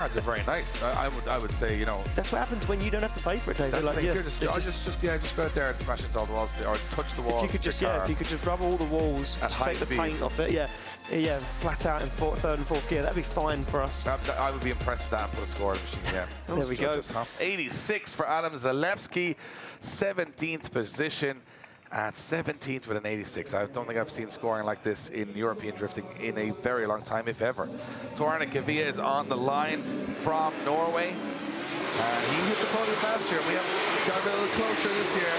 Cars are very nice. I would say, you know. That's what happens when you don't have to pay for it, David. That's Like, yeah, just go out there and smash into all the walls, or touch the wall. If you could just rub all the walls, just take the paint off it, yeah, flat out in third and fourth gear, that'd be fine for us. I would be impressed with that and put a score in the machine. Yeah. There we go. 86 for Adam Zalewski, 17th position. At 17th with an 86. I don't think I've seen scoring like this in European drifting in a very long time, if ever. Torna Kavia is on the line from Norway. He hit the podium last year. We have got a little closer this year.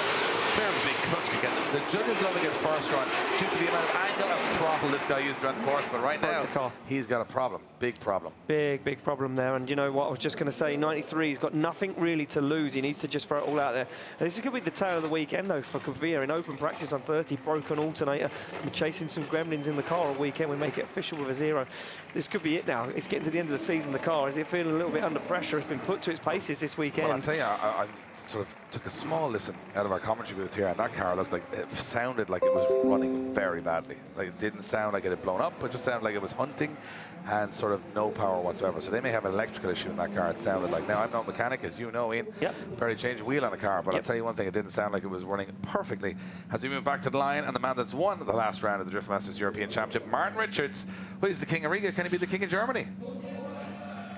Fairly big clutch kick. The judges loving his first run due to the amount of angle and throttle this guy used around the course. But right now, he's got a problem. Big problem. Big problem there. And you know what? I was just going to say, 93, he's got nothing really to lose. He needs to just throw it all out there. And this is going to be the tale of the weekend, though, for Kavia. In open practice on 30, broken alternator. We're chasing some gremlins in the car all weekend. We make it official with a 0. This could be it now. It's getting to the end of the season. The car, is it feeling a little bit under pressure? It's been put to its paces this weekend. Well, I'll tell you, I sort of took a small listen out of our commentary booth here, and that car looked like it sounded like it was running very badly. Like, it didn't sound like it had blown up, it just sounded like it was hunting and sort of no power whatsoever. So they may have an electrical issue in that car, it sounded like. Now, I'm no mechanic, as you know, Ian. Yep. Barely changed a wheel on a car, but I'll tell you one thing, it didn't sound like it was running perfectly. As we move back to the line, and the man that's won the last round of the Drift Masters European Championship, Martin Richards. Well, he's the king of Riga. Can he be the king of Germany?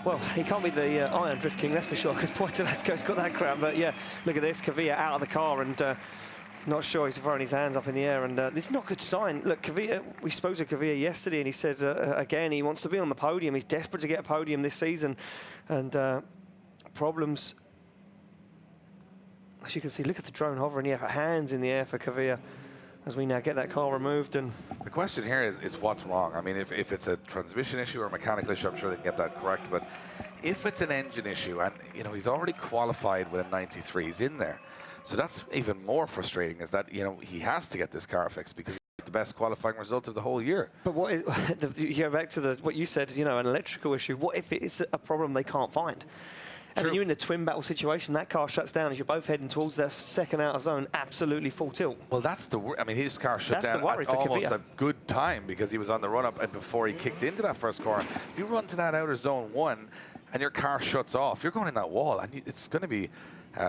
Well, he can't be the Iron Drift King, that's for sure, because Poitevsko's got that crown. But yeah, look at this, Kavia out of the car, and not sure, he's throwing his hands up in the air, and this is not a good sign. Look, Kavia, we spoke to Kavia yesterday, and he said, again, he wants to be on the podium. He's desperate to get a podium this season, and problems. As you can see, look at the drone hovering, yeah, hands in the air for Kavia, as we now get that car removed. And the question here is what's wrong? I mean, if it's a transmission issue or a mechanical issue, I'm sure they can get that correct. But if it's an engine issue, and you know he's already qualified with a 93, he's in there, so that's even more frustrating. Is that he has to get this car fixed because it's the best qualifying result of the whole year. But what is? You go back to what you said. An electrical issue. What if it's a problem they can't find? And then you're in the twin battle situation. That car shuts down as you're both heading towards the second outer zone, absolutely full tilt. Well, that's the I mean, his car shut down at almost a good time because he was on the run-up and before he kicked into that first corner. You run to that outer zone 1 and your car shuts off. You're going in that wall, and it's going to be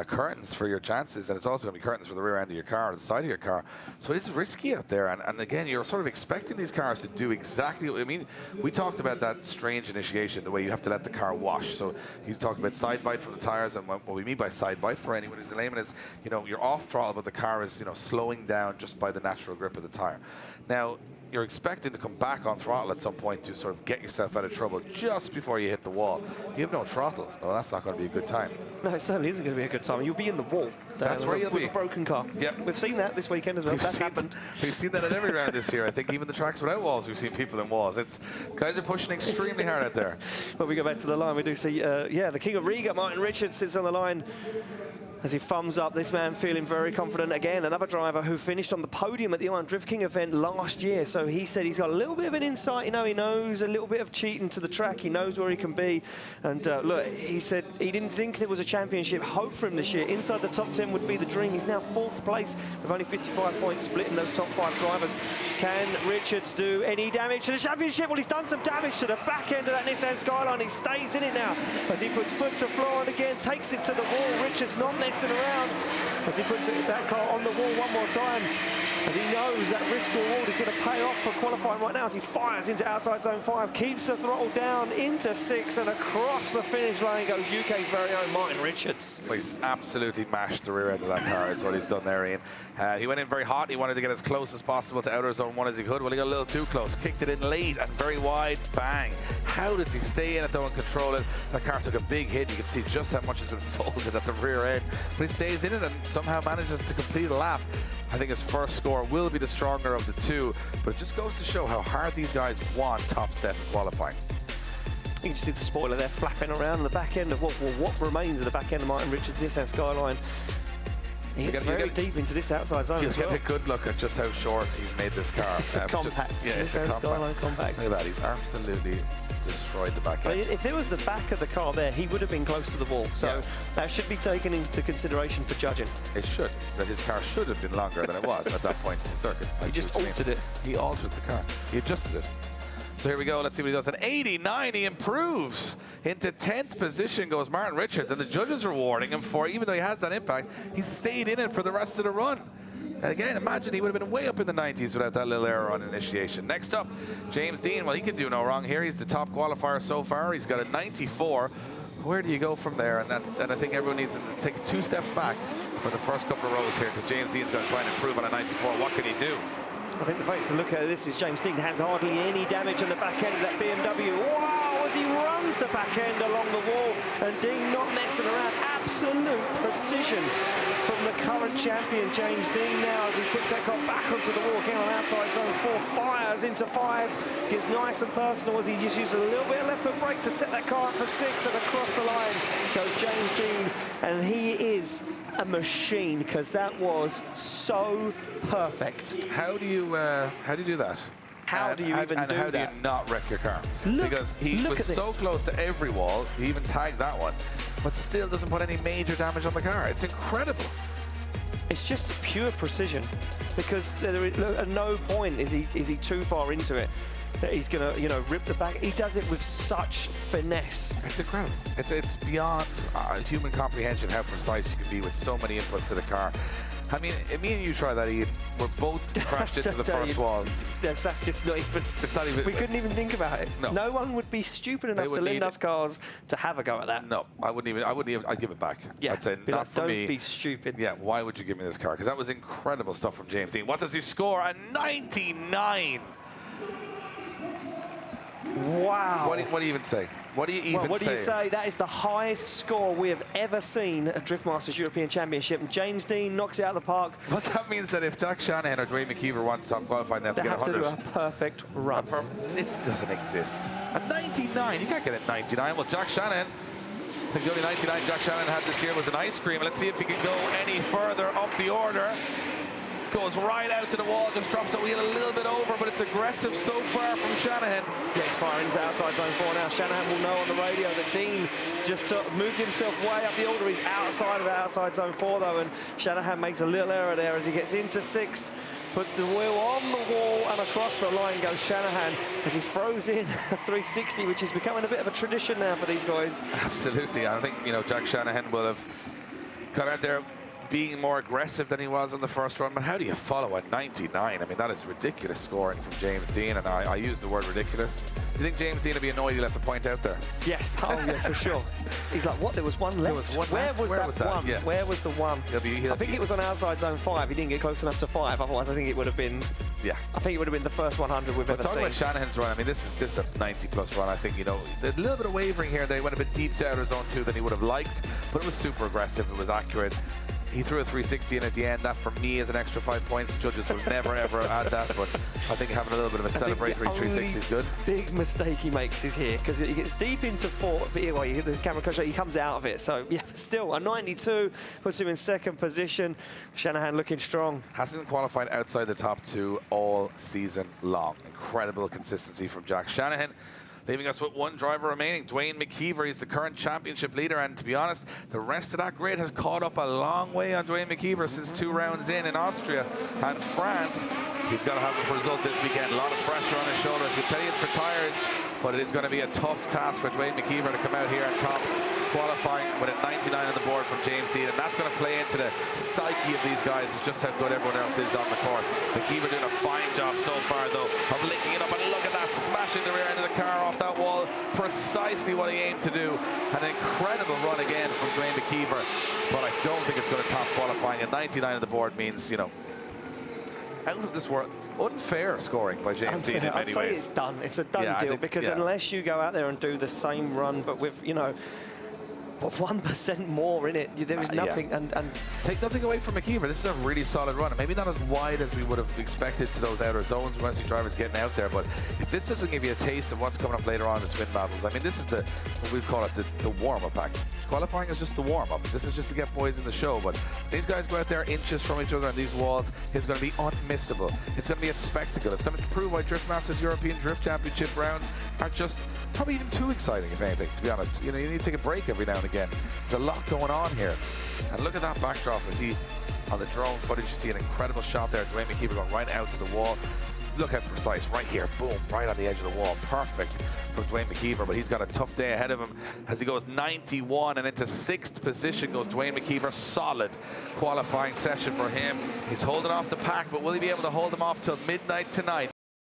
curtains for your chances, and it's also going to be curtains for the rear end of your car or the side of your car. So it's risky out there, and again, you're sort of expecting these cars to do exactly what, I mean, we talked about that strange initiation, the way you have to let the car wash. So you talked about side bite from the tires, and what we mean by side bite for anyone who's a layman is, you're off throttle, but the car is, slowing down just by the natural grip of the tire. Now, you're expecting to come back on throttle at some point to sort of get yourself out of trouble just before you hit the wall. You have no throttle. Well, that's not going to be a good time. No, it certainly isn't going to be a good time. You'll be in the wall. That's where you'll be. With a broken car. Yep. We've seen that this weekend as well. That's happened. We've seen that at every round this year. I think even the tracks without walls, we've seen people in walls. Guys are pushing extremely hard out there. But we go back to the line. We do see, the king of Riga, Martin Richards, sits on the line as he thumbs up. This man feeling very confident again. Another driver who finished on the podium at the Iron Drift King event last year. So he said he's got a little bit of an insight. He knows a little bit of cheating to the track. He knows where he can be. And look, he said he didn't think there was a championship hope for him this year. Inside the top 10 would be the dream. He's now 4th place with only 55 points split in those top 5 drivers. Can Richards do any damage to the championship? Well, he's done some damage to the back end of that Nissan Skyline. He stays in it now as he puts foot to floor and again takes it to the wall. Richards not messing around as he puts that car on the wall one more time, as he knows that risk reward is going to pay off for qualifying right now as he fires into outside zone 5, keeps the throttle down into 6, and across the finish line goes UK's very own Martin Richards. Well, he's absolutely mashed the rear end of that car is what he's done there, Ian. He went in very hot. He wanted to get as close as possible to outer zone 1 as he could. Well, he got a little too close, kicked it in late and very wide, bang. How does he stay in it though and control it? That car took a big hit. You can see just how much has been folded at the rear end, but he stays in it and somehow manages to complete a lap. I think his first score will be the stronger of the two, but it just goes to show how hard these guys want top step in qualifying. You can just see the spoiler there flapping around the back end of what remains of the back end of Martin Richards' Nissan Skyline. He's very deep into this outside zone as well. Get a good look at just how short he's made this car. It's a compact. It's a Skyline compact. Look at that, he's absolutely destroyed the back end. If there was the back of the car there, he would have been close to the wall. So that should be taken into consideration for judging. It should. That his car should have been longer than it was at that point in the circuit. He just altered it. He altered the car. He adjusted it. So here we go. Let's see what he does. At 89, he improves Into 10th position goes Martin Richards, and the judges rewarding him for, even though he has that impact, he stayed in it for the rest of the run. And again, imagine he would have been way up in the 90s without that little error on initiation. Next up, James Dean. Well, he can do no wrong here. He's the top qualifier so far. He's got a 94. Where do you go from there? And I think everyone needs to take 2 steps back for the first couple of rows here, because James Dean's going to try and improve on a 94. What can he do? I think the fact to look at this is James Dean has hardly any damage on the back end of that BMW. Wow, as he runs the back end along the wall, and Dean not messing around. Absolute precision from the current champion, James Dean, now as he puts that car back onto the wall again on outside zone 4, fires into 5, gets nice and personal as he just uses a little bit of left foot brake to set that car up for 6, and across the line goes James Dean, and he is a machine, because that was so perfect. How do you do that? How do you even do that? And how do you not wreck your car? Because he was so close to every wall, he even tagged that one, but still doesn't put any major damage on the car. It's incredible. It's just pure precision, because at no point is he too far into it that he's gonna, you know, rip the back. He does it with such finesse. It's incredible. It's beyond human comprehension how precise you can be with so many inputs to the car. I mean, me and you try that, Ian. We're both crashed into the first wall. That's just not even. It's not even. We couldn't even think about it. No. No one would be stupid enough to lend us cars to have a go at that. No, I wouldn't even. I'd give it back. Yeah. I'd say be not like, for me. Don't be stupid. Yeah. Why would you give me this car? Because that was incredible stuff from James Dean. What does he score? A 99. Wow. What do you even say? What do you even say? What do you say? That is the highest score we have ever seen at Drift Masters European Championship. And James Dean knocks it out of the park. But that means that if Jack Shanahan or Dwayne McKeever want to top qualifying, they have to get 100. They have to do a perfect run. It doesn't exist. A 99. You can't get a 99. Well, Jack Shanahan, I think the only 99 Jack Shanahan had this year was an ice cream. Let's see if he can go any further up the order. Goes right out to the wall, just drops the wheel a little bit over, but it's aggressive so far from Shanahan. Gets firing into outside zone 4 now. Shanahan will know on the radio that Dean just moved himself way up the order. He's outside of outside zone 4 though, and Shanahan makes a little error there as he gets into 6. Puts the wheel on the wall, and across the line goes Shanahan as he throws in a 360, which is becoming a bit of a tradition now for these guys. Absolutely. I think, you know, Jack Shanahan will have got out there being more aggressive than he was on the first run, but how do you follow a 99? I mean, that is ridiculous scoring from James Dean, and I use the word ridiculous. Do you think James Dean would be annoyed he left a point out there? Yes, oh yeah, for sure. He's like, what, there was one left? There was one left. Where was that one? Yeah. Where was the one? I think it was on outside zone 5. He didn't get close enough to 5, otherwise I think it would have been, yeah. I think it would have been the first 100 we've ever seen. Talking about Shanahan's run, I mean, this is a 90-plus run. I think, you know, there's a little bit of wavering here. They went a bit deep to outer zone 2 than he would have liked, but it was super aggressive. It was accurate. He threw a 360 in at the end. That, for me, is an extra 5 points. Judges will never, ever add that, but I think having a little bit of a celebratory 360 is good. Big mistake he makes is here, because he gets deep into 4, but the camera comes out, he comes out of it. So, yeah, still, a 92 puts him in 2nd position. Shanahan looking strong. Hasn't qualified outside the top 2 all season long. Incredible consistency from Jack Shanahan. Leaving us with one driver remaining, Dwayne McKeever. He's the current championship leader, and to be honest, the rest of that grid has caught up a long way on Dwayne McKeever since 2 rounds in Austria and France. He's got to have a result this weekend. A lot of pressure on his shoulders. He'll tell you it's for tires, but it is going to be a tough task for Dwayne McKeever to come out here on top, qualifying with a 99 on the board from James Dean, and that's going to play into the psyche of these guys, is just how good everyone else is on the course. McKeever doing a fine job so far, though, of linking it up, and look at that, smashing the rear end of the car off that wall, precisely what he aimed to do. An incredible run again from Dwayne McKeever, but I don't think it's going to top qualifying. A 99 on the board means, you know, out of this world, unfair scoring by James Dean in many ways. I'd say it's done. It's a done deal, because unless you go out there and do the same run, but with, you know, 1% more in it, there is nothing. And take nothing away from McKeever. This is a really solid run. Maybe not as wide as we would have expected to those outer zones. We want to see drivers getting out there, but if this doesn't give you a taste of what's coming up later on in the twin battles, I mean, this is what we call it, the warm-up act. Qualifying is just the warm-up. This is just to get boys in the show, but these guys go out there inches from each other on these walls. It's going to be unmissable. It's going to be a spectacle. It's going to prove why Drift Masters European Drift Championship rounds are just probably even too exciting, if anything, to be honest. You know, you need to take a break every now and again. There's a lot going on here. And look at that backdrop as he, on the drone footage, you see an incredible shot there. Dwayne McKeever going right out to the wall. look how precise, right here, boom, right on the edge of the wall, perfect for Dwayne McKeever, but he's got a tough day ahead of him as he goes 91 and into 6th position goes Dwayne McKeever. Solid qualifying session for him. He's holding off the pack, but will he be able to hold them off till midnight tonight?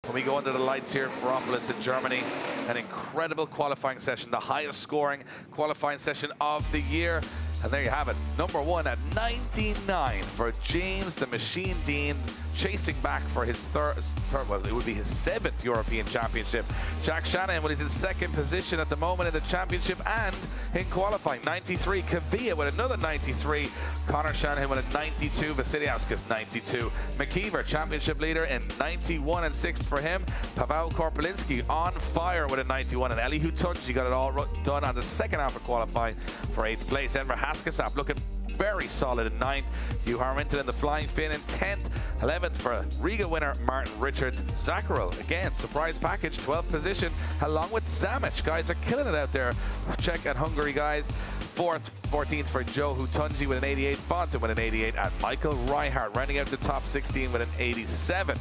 When we go under the lights here in Ferropolis in Germany, an incredible qualifying session, the highest scoring qualifying session of the year. And there you have it, number 1 at 99 for James the Machine Dean, chasing back for his well, it would be his 7th European Championship. Jack Shannon, well, he's in 2nd position at the moment in the championship and in qualifying. 93, Kavia with another 93. Conor Shannon with a 92, Vasiliauskas 92. McKeever, championship leader in 91 and 6th for him. Paweł Korpelinski on fire with a 91, and Elihu Tunji got it all done on the second half of qualifying for 8th place. Enver Haskasap looking very solid in 9th. Hugh Harrington in the flying Finn in 10th. 11th for Riga winner Martin Richards. Zakharov, again, surprise package, 12th position, along with Zamic. Guys are killing it out there. Czech and Hungary guys. 4th, 14th for Joe Hutunji with an 88. Fonte with an 88. And Michael Reichardt rounding out the top 16 with an 87.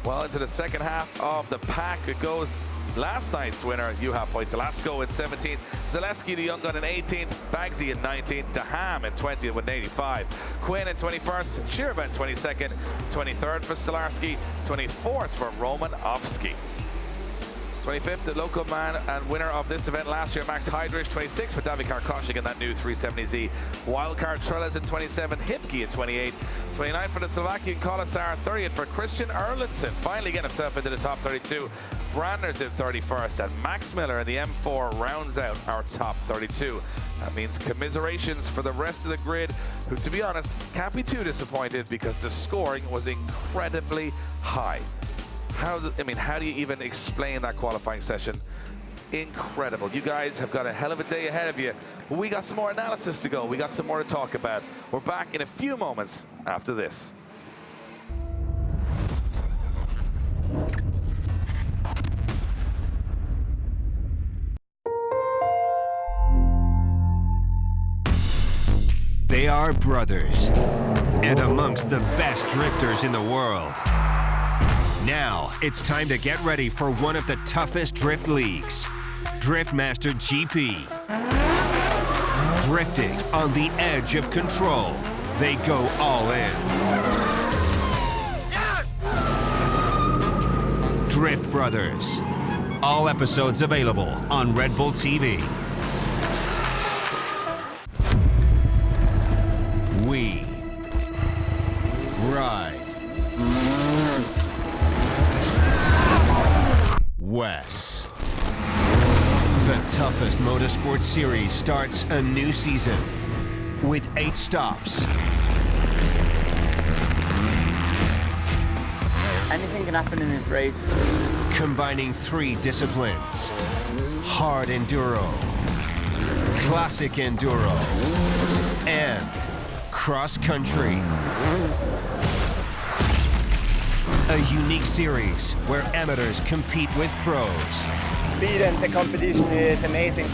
Well, into the second half of the pack, it goes last night's winner, Juha Poitalasko in 17th, Zalewski the young gun in 18th, Bagsy in 19th, Daham in 20th with an 85, Quinn in 21st, Shirva in 22nd, 23rd for Stolarski, 24th for Roman Ovsky. 25th, the local man and winner of this event last year, Max Heidrich. 26th for David Karkoschik in that new 370Z. Wildcard Trellis in 27th, Hipke in 28th. 29th for the Slovakian Kolasar. 30th for Christian Erlandson, finally getting himself into the top 32. Brandner's in 31st, and Max Miller in the M4 rounds out our top 32. That means commiserations for the rest of the grid, who, to be honest, can't be too disappointed because the scoring was incredibly high. How do you even explain that qualifying session? Incredible. You guys have got a hell of a day ahead of you, but we got some more analysis to go. We got some more to talk about. We're back in a few moments after this. They are brothers and amongst the best drifters in the world. Now, it's time to get ready for one of the toughest drift leagues, Driftmaster GP. Drifting on the edge of control, they go all in. Drift Brothers. All episodes available on Red Bull TV. We ride Wes. The toughest motorsport series starts a new season with 8 stops. Anything can happen in this race. Combining 3 disciplines: hard enduro, classic enduro, and cross country. A unique series where amateurs compete with pros. Speed and the competition is amazing.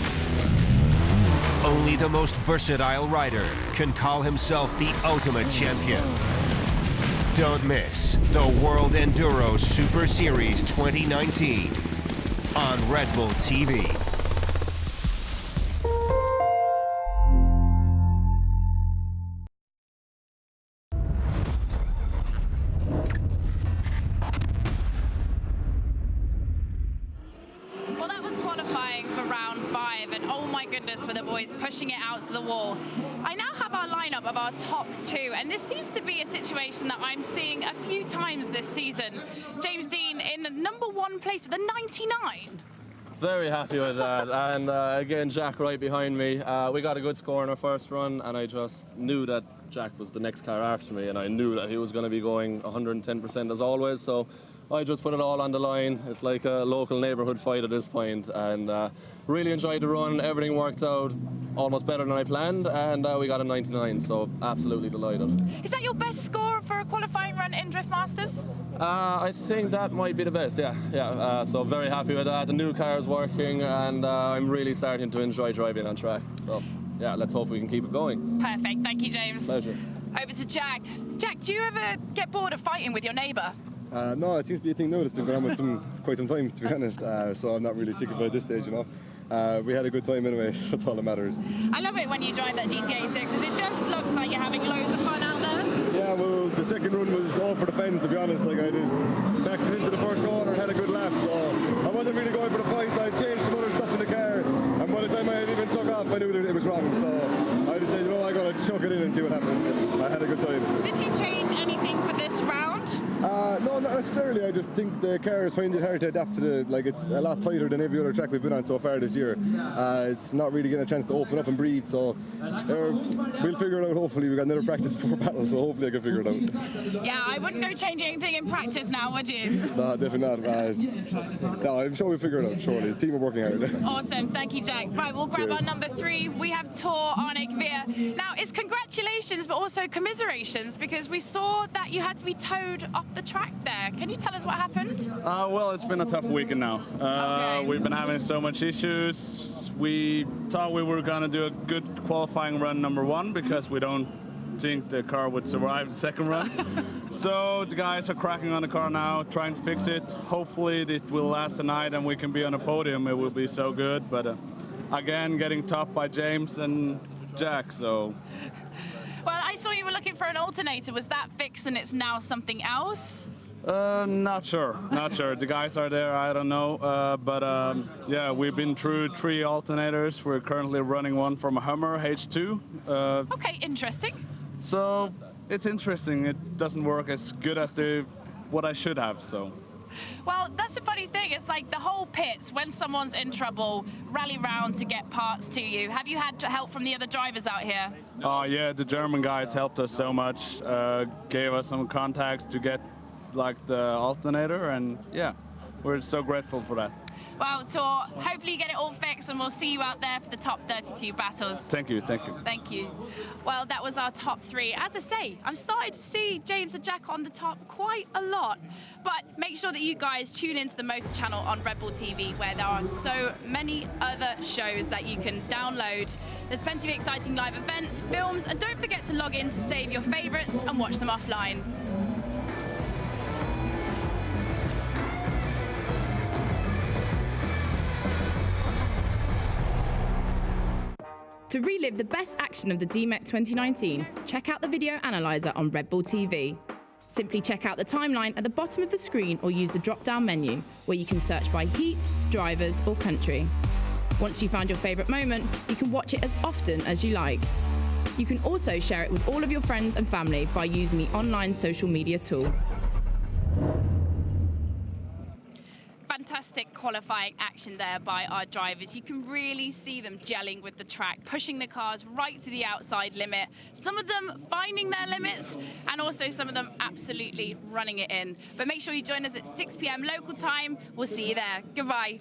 Only the most versatile rider can call himself the ultimate champion. Don't miss the World Enduro Super Series 2019 on Red Bull TV. Pushing it out to the wall. I now have our lineup of our top 2, and this seems to be a situation that I'm seeing a few times this season. James Dean in number 1 place with a 99. Very happy with that, and again, Jack right behind me. We got a good score in our first run, and I just knew that Jack was the next car after me, and I knew that he was going to be going 110% as always, so I just put it all on the line. It's like a local neighborhood fight at this point, and really enjoyed the run. Everything worked out almost better than I planned, and we got a 99, so absolutely delighted. Is that your best score for a qualifying run in Drift Masters? I think that might be the best, yeah. So very happy with that. The new car is working, and I'm really starting to enjoy driving on track. So yeah, let's hope we can keep it going. Perfect, thank you, James. Pleasure. Over to Jack. Jack, do you ever get bored of fighting with your neighbour? No, it seems to be a thing now that's been going on with quite some time, to be honest. So I'm not really sick of it at this stage, you know. We had a good time anyway, so that's all that matters. I love it when you drive that GTA 6, as it just looks like you're having loads of fun out there. Yeah, well, the second run was all for the fans, to be honest. Like, I just backed it into the first corner and had a good laugh, so I wasn't really going for the points. I changed some other stuff in the car, and by the time I had even took off, I knew that it was wrong. So I just said, you know, I got to chuck it in and see what happens. And I had a good time. Did you change anything for this round? No, not necessarily. I just think the cars find it hard to adapt to the, like, it's a lot tighter than every other track we've been on so far this year. It's not really getting a chance to open up and breathe, so we'll figure it out. Hopefully, we've got another practice before battle, so hopefully I can figure it out. Yeah, I wouldn't go changing anything in practice now, would you? No, definitely not. No, I'm sure we'll figure it out, surely. The team are working hard. Awesome, thank you, Jack. Right, we'll grab our number 3. We have Tor Arnik Veer. Now, it's congratulations, but also commiserations, because we saw that you had to be towed off the track there. Can you tell us what happened? Well, it's been a tough weekend now. Okay. We've been having so much issues. We thought we were going to do a good qualifying run number 1 because we don't think the car would survive the second run. So the guys are cracking on the car now, trying to fix it. Hopefully it will last the night and we can be on a podium. It will be so good. But again, getting topped by James and Jack, so... Well, I saw you were looking for an alternator. Was that fixed and it's now something else? Not sure. The guys are there, I don't know. But yeah, we've been through 3 alternators. We're currently running one from a Hummer H2. Okay, interesting. So it's interesting. It doesn't work as good as what I should have, so. Well, that's the funny thing. It's like the whole pits, when someone's in trouble, rally round to get parts to you. Have you had help from the other drivers out here? Oh, yeah, the German guys helped us so much. Gave us some contacts to get like the alternator, and yeah, we're so grateful for that. Well, Tor, hopefully you get it all fixed and we'll see you out there for the top 32 battles. Thank you. Thank you. Well, that was our top 3. As I say, I'm starting to see James and Jack on the top quite a lot. But make sure that you guys tune into the Motor Channel on Red Bull TV, where there are so many other shows that you can download. There's plenty of exciting live events, films, and don't forget to log in to save your favorites and watch them offline. To relive the best action of the DMEC 2019, check out the video analyzer on Red Bull TV. Simply check out the timeline at the bottom of the screen or use the drop-down menu, where you can search by heat, drivers or country. Once you find your favourite moment, you can watch it as often as you like. You can also share it with all of your friends and family by using the online social media tool. Fantastic qualifying action there by our drivers. You can really see them gelling with the track, pushing the cars right to the outside limit. Some of them finding their limits, and also some of them absolutely running it in. But make sure you join us at 6 p.m. local time. We'll see you there. Goodbye.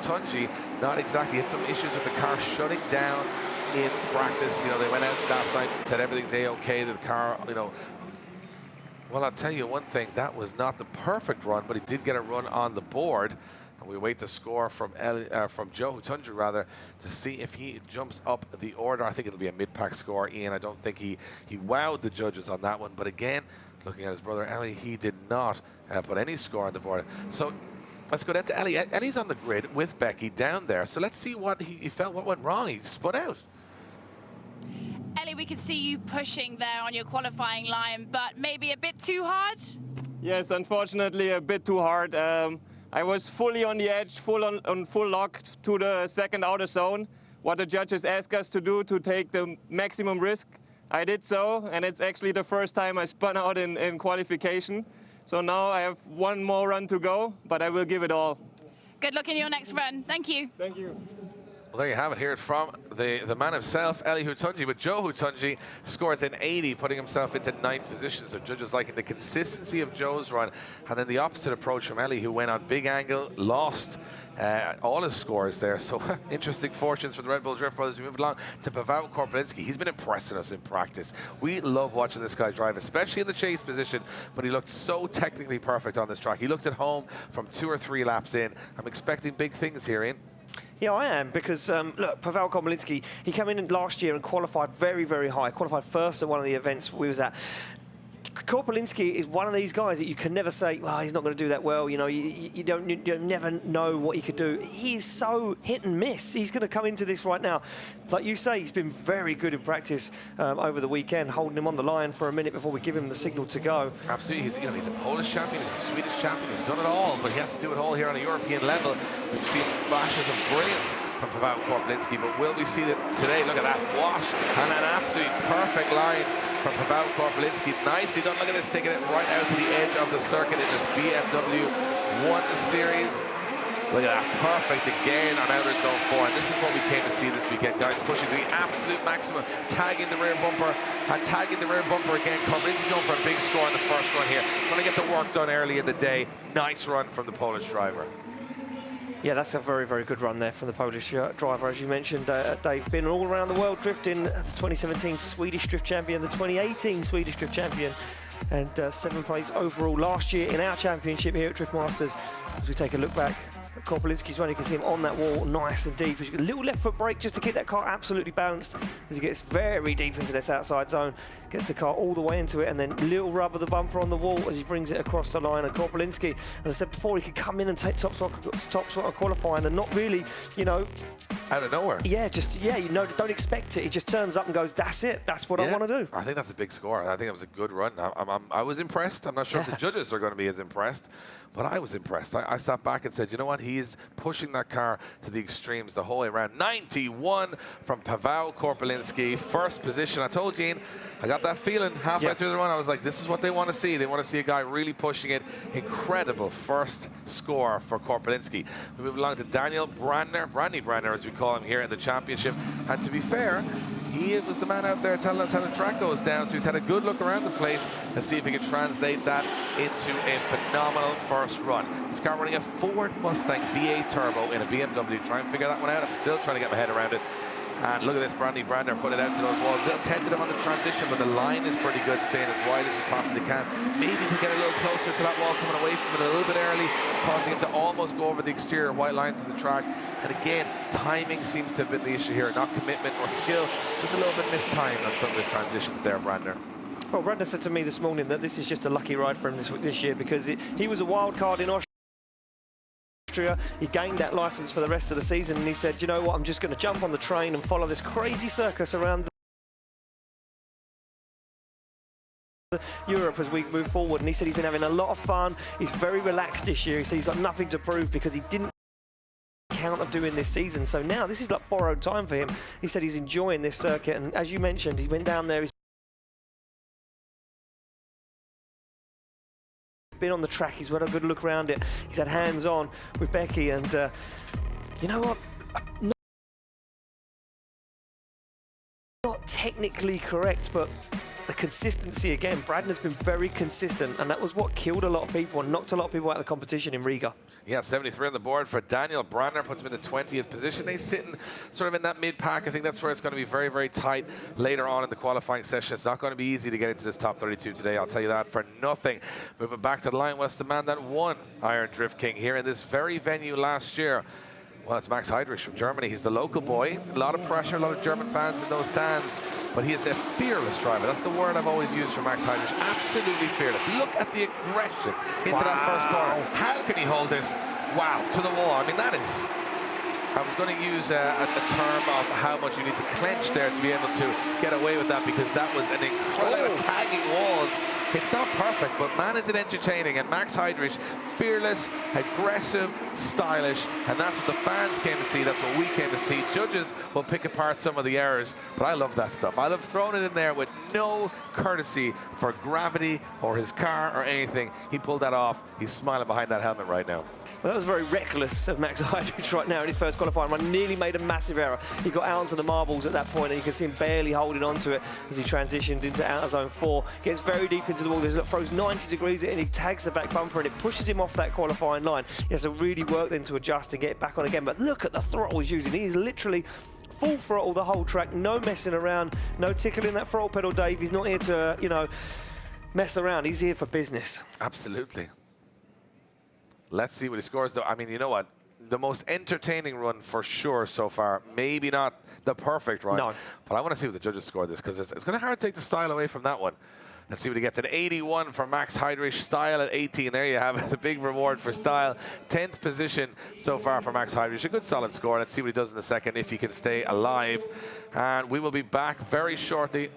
Hutunji, not exactly. Had some issues with the car shutting down in practice. You know, they went out last night and said everything's A-okay, the car, you know. Well, I'll tell you one thing, that was not the perfect run, but he did get a run on the board. And we wait the score from Joe Hutunji, rather, to see if he jumps up the order. I think it'll be a mid-pack score, Ian. I don't think he wowed the judges on that one. But again, looking at his brother Ellie, he did not put any score on the board. So let's go down to Ellie. Ellie's on the grid with Becky down there. So let's see what he felt, what went wrong. He spun out. Ellie, we could see you pushing there on your qualifying line, but maybe a bit too hard? Yes, unfortunately, a bit too hard. I was fully on the edge, on full lock to the second outer zone. What the judges asked us to do to take the maximum risk, I did so, and it's actually the first time I spun out in qualification. So now I have one more run to go, but I will give it all. Good luck in your next run. Thank you. Thank you. Well, there you have it. Here from the man himself, Ellie Hutunji. But Joe Hutunji scores an 80, putting himself into 9th position. So judges liking the consistency of Joe's run. And then the opposite approach from Ellie, who went on big angle, lost all his scores there. So interesting fortunes for the Red Bull Drift brothers. We move along to Paweł Korpolinski. He's been impressing us in practice. We love watching this guy drive, especially in the chase position, but he looked so technically perfect on this track. He looked at home from 2 or 3 laps in. I'm expecting big things here, Ian. Yeah, I am, because, look, Paweł Korpolinski, he came in last year and qualified very, very high. Qualified first at one of the events we was at. Korpolinski is one of these guys that you can never say, well, he's not going to do that well. You know, you never know what he could do. He's so hit and miss. He's going to come into this right now. Like you say, he's been very good in practice over the weekend, holding him on the line for a minute before we give him the signal to go. Absolutely. He's a Polish champion, he's a Swedish champion, he's done it all, but he has to do it all here on a European level. We've seen flashes of brilliance from Paweł Korpolinski, but will we see that today? Look at that wash and an absolute perfect line from Paweł Korpolinski. Nicely done. Look at this, taking it right out to the edge of the circuit in this BMW 1 Series. Look at that, perfect again on outer zone 4. And this is what we came to see this weekend, guys, pushing to the absolute maximum, tagging the rear bumper, and tagging the rear bumper again. Korpolinski's going for a big score in the first run here. Trying to get the work done early in the day. Nice run from the Polish driver. Yeah, that's a very, very good run there from the Polish driver. As you mentioned, Dave, been all around the world drifting, the 2017 Swedish Drift Champion, the 2018 Swedish Drift Champion, and 7th place overall last year in our championship here at Drift Masters. As we take a look back at Korpolinski's run, you can see him on that wall, nice and deep. He's got a little left foot brake just to keep that car absolutely balanced as he gets very deep into this outside zone, gets the car all the way into it, and then little rub of the bumper on the wall as he brings it across the line. And Korpolinski, as I said before, he could come in and take top spot of qualifying and not really, you know, out of nowhere. Yeah, you know, don't expect it. He just turns up and goes, that's it. That's what I want to do. I think that's a big score. I think it was a good run. I was impressed. I'm not sure if the judges are going to be as impressed, but I was impressed. I sat back and said, you know what? He's pushing that car to the extremes the whole way around. 91 from Paweł Korpolinski, first position. I told Gene, I got that feeling halfway through the run. I was like, this is what they want to see. They want to see a guy really pushing it. Incredible first score for Korpolinski. We move along to Daniel Brandner, Brandy Brandner as we call him here in the championship. And to be fair, he was the man out there telling us how the track goes down, so he's had a good look around the place and see if he can translate that into a phenomenal first run. This car running a Ford Mustang V8 turbo in a BMW. Try and figure that one out. I'm still trying to get my head around it. And look at this, Brandy Brandner put it out to those walls. A little tentative on the transition, but the line is pretty good, staying as wide as you possibly can. Maybe we get a little closer to that wall, coming away from it a little bit early, causing him to almost go over the exterior white lines of the track. And again, timing seems to have been the issue here, not commitment or skill, just a little bit mistimed on some of his transitions there, Brandner. Well, Brandner said to me this morning that this is just a lucky ride for him this year, because he was a wild card in Austria. He gained that license for the rest of the season, and he said, you know what, I'm just going to jump on the train and follow this crazy circus around Europe as we move forward. And he said he's been having a lot of fun. He's very relaxed this year. He said he's got nothing to prove because he didn't count of doing this season. So now this is like borrowed time for him. He said he's enjoying this circuit, and as you mentioned, he went down there. He's been on the track, he's had a good look around it, he's had hands on with Becky, and you know what, not technically correct, but the consistency again. Bradner's been very consistent, and that was what killed a lot of people and knocked a lot of people out of the competition in Riga. Yeah, 73 on the board for Daniel Bradner, puts him in the 20th position. He's sitting sort of in that mid-pack. I think that's where it's going to be very, very tight later on in the qualifying session. It's not going to be easy to get into this top 32 today, I'll tell you that for nothing. Moving back to the line, what's the man that won Iron Drift King here in this very venue last year? Well, it's Max Heidrich from Germany. He's the local boy. A lot of pressure, a lot of German fans in those stands. But he is a fearless driver. That's the word I've always used for Max Heidrich. Absolutely fearless. Look at the aggression into that first corner. How can he hold this? Wow, to the wall. I mean, that is... I was going to use a term of how much you need to clench there to be able to get away with that, because that was an incredible tagging walls. It's not perfect, but man, is it entertaining. And Max Heidrich, fearless, aggressive, stylish, and that's what the fans came to see. That's what we came to see. Judges will pick apart some of the errors, but I love that stuff. I love throwing it in there with no courtesy for gravity or his car or anything. He pulled that off. He's smiling behind that helmet right now. Well, that was very reckless of Max Heidrich right now in his first qualifying run. Nearly made a massive error. He got out onto the marbles at that point, and you can see him barely holding on to it as he transitioned into outer zone 4. Gets very deep into the wall. There's throws 90 degrees and he tags the back bumper, and it pushes him off that qualifying line. He has to really work then to adjust and get it back on again. But look at the throttle he's using. He's literally full throttle the whole track. No messing around. No tickling that throttle pedal, Dave. He's not here to, you know, mess around. He's here for business. Absolutely. Let's see what he scores, though. I mean, you know what? The most entertaining run for sure so far. Maybe not the perfect run. No. But I want to see what the judges score this, because it's going to be hard to take the style away from that one. Let's see what he gets. An 81 for Max Heidrich. Style at 18. There you have it. The big reward for style. 10th position so far for Max Heidrich. A good solid score. Let's see what he does in the second, if he can stay alive. And we will be back very shortly.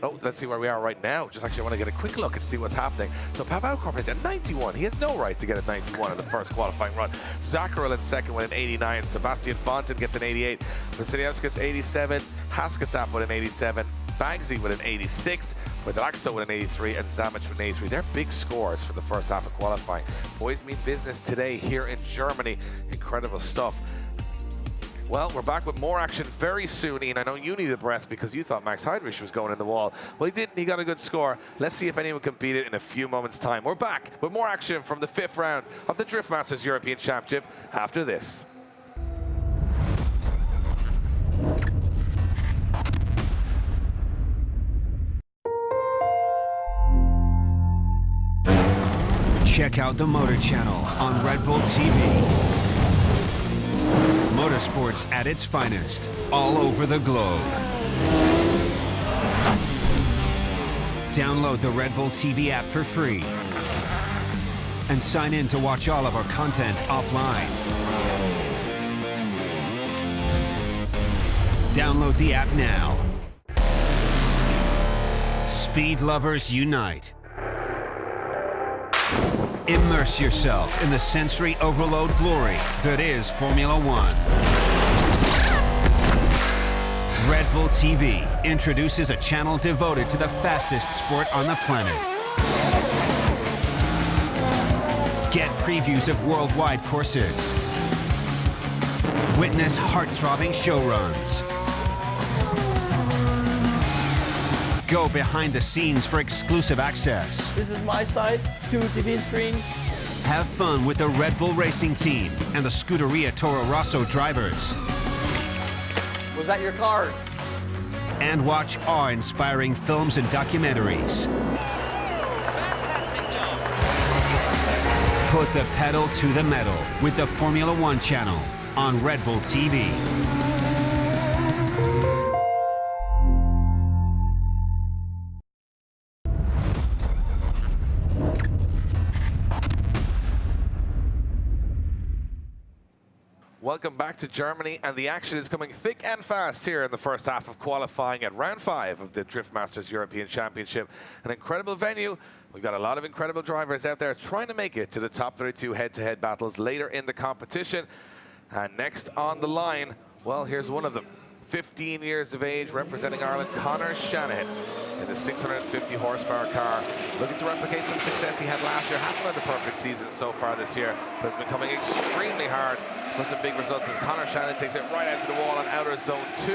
Oh, let's see where we are right now. Just actually want to get a quick look and see what's happening. So Pavel Korp is at 91. He has no right to get a 91 in the first qualifying run. Zacharel in second with an 89. Sebastian Fonten gets an 88. Vasilievskis 87. Haskasap with an 87. Bagsy with an 86. Pedraxo with an 83. And Zamic with an 83. They're big scores for the first half of qualifying. Boys mean business today here in Germany. Incredible stuff. Well, we're back with more action very soon, Ian. I know you need a breath because you thought Max Heidrich was going in the wall. Well, he didn't. He got a good score. Let's see if anyone can beat it in a few moments' time. We're back with more action from the 5th round of the Drift Masters European Championship after this. Check out the Motor Channel on Red Bull TV. Motorsports at its finest, all over the globe. Download the Red Bull TV app for free and sign in to watch all of our content offline. Download the app now. Speed lovers unite. Immerse yourself in the sensory overload glory that is Formula One. Red Bull TV introduces a channel devoted to the fastest sport on the planet. Get previews of worldwide courses. Witness heart-throbbing showruns. Go behind the scenes for exclusive access. This is my side, 2 TV screens. Have fun with the Red Bull Racing team and the Scuderia Toro Rosso drivers. Was that your card? And watch awe-inspiring films and documentaries. Fantastic job. Put the pedal to the metal with the Formula One channel on Red Bull TV. Welcome back to Germany, and the action is coming thick and fast here in the first half of qualifying at round 5 of the Drift Masters European Championship. An incredible venue. We've got a lot of incredible drivers out there trying to make it to the top 32 head-to-head battles later in the competition. And next on the line, well, here's one of them. 15 years of age, representing Ireland, Conor Shannon in the 650 horsepower car. Looking to replicate some success he had last year. Hasn't had the perfect season so far this year, but it's been coming extremely hard for some big results as Conor Shannon takes it right out to the wall on outer zone 2.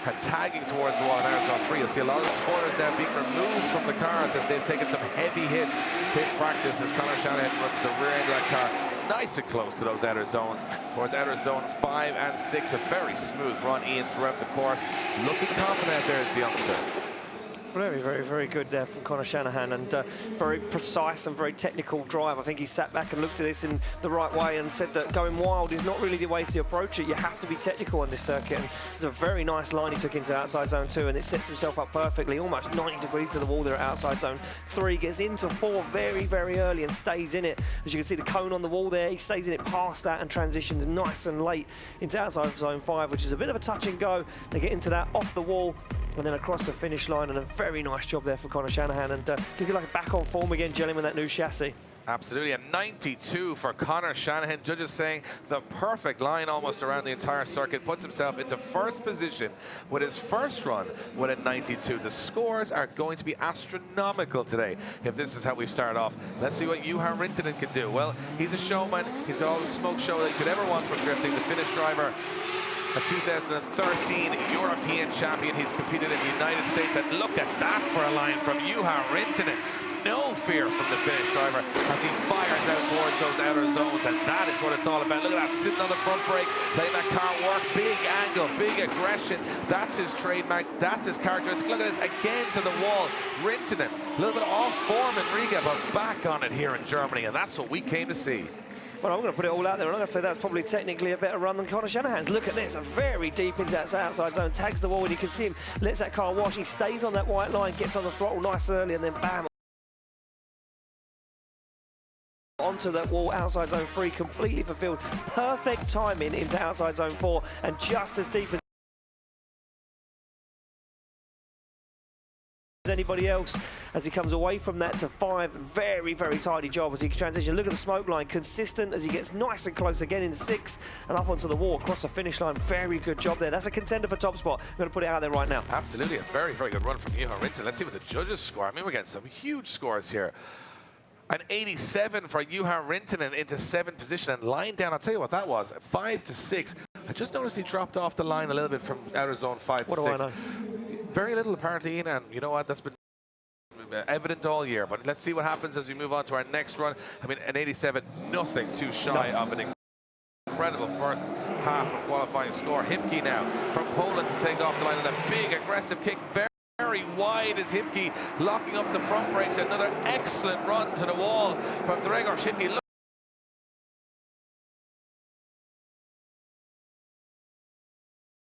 and tagging towards the wall in Arizona 3. You'll see a lot of spoilers now being removed from the cars as they've taken some heavy hits in practice as Conor Shannon runs to the rear end of that car. Nice and close to those outer zones. Towards outer zone 5 and 6. A very smooth run, Ian, throughout the course. Looking confident there is the youngster. Very, very, very good there from Conor Shanahan, and very precise and very technical drive. I think he sat back and looked at this in the right way and said that going wild is not really the way to approach it. You have to be technical on this circuit. And it's a very nice line he took into outside zone 2, and it sets himself up perfectly, almost 90 degrees to the wall there at outside zone 3. Gets into 4 very, very early and stays in it. As you can see the cone on the wall there, he stays in it past that and transitions nice and late into outside zone 5, which is a bit of a touch and go. They get into that off the wall and then across the finish line, and a very nice job there for Conor Shanahan, and looking like back on form again, gelling with that new chassis. Absolutely, a 92 for Conor Shanahan. Judges saying the perfect line almost around the entire circuit. Puts himself into first position with his first run with a 92. The scores are going to be astronomical today if this is how we've started off. Let's see what Juha Rintanen can do. Well, he's a showman. He's got all the smoke show that you could ever want from drifting. The Finnish driver, a 2013 European champion. He's competed in the United States, and look at that for a line from Juha Rintanen. No fear from the Finnish driver as he fires out towards those outer zones, and that is what it's all about. Look at that, sitting on the front brake, letting that car work. Big angle, big aggression. That's his trademark, that's his characteristic. Look at this, again to the wall. Rintanen, a little bit off form in Riga, but back on it here in Germany, and that's what we came to see. Well, I'm going to put it all out there, and I'm going to say that's probably technically a better run than Conor Shanahan's. Look at this, a very deep into that outside zone, tags the wall, and you can see him, lets that car wash, he stays on that white line, gets on the throttle nice and early, and then bam, onto that wall outside zone 3, completely fulfilled. Perfect timing into outside zone 4, and just as deep as anybody else as he comes away from that to 5. Very, very tidy job as he transitions. Look at the smoke line, consistent as he gets nice and close again in 6 and up onto the wall across the finish line. Very good job there. That's a contender for top spot. I'm going to put it out there right now. Absolutely, a very, very good run from Juha Rintanen. Let's see what the judges score. I mean, we're getting some huge scores here. An 87 for Juha Rintanen into 7th position, and line down, I'll tell you what that was, 5 to 6. I just noticed he dropped off the line a little bit from outer zone 5 to 6. What do I know? Very little apparently, Ian, and you know what, that's been evident all year, but let's see what happens as we move on to our next run. I mean, an 87, nothing too shy of an incredible first half of qualifying score. Hipke now from Poland to take off the line, and a big aggressive kick, very wide as Hipke locking up the front brakes. Another excellent run to the wall from Grzegorz Hipke.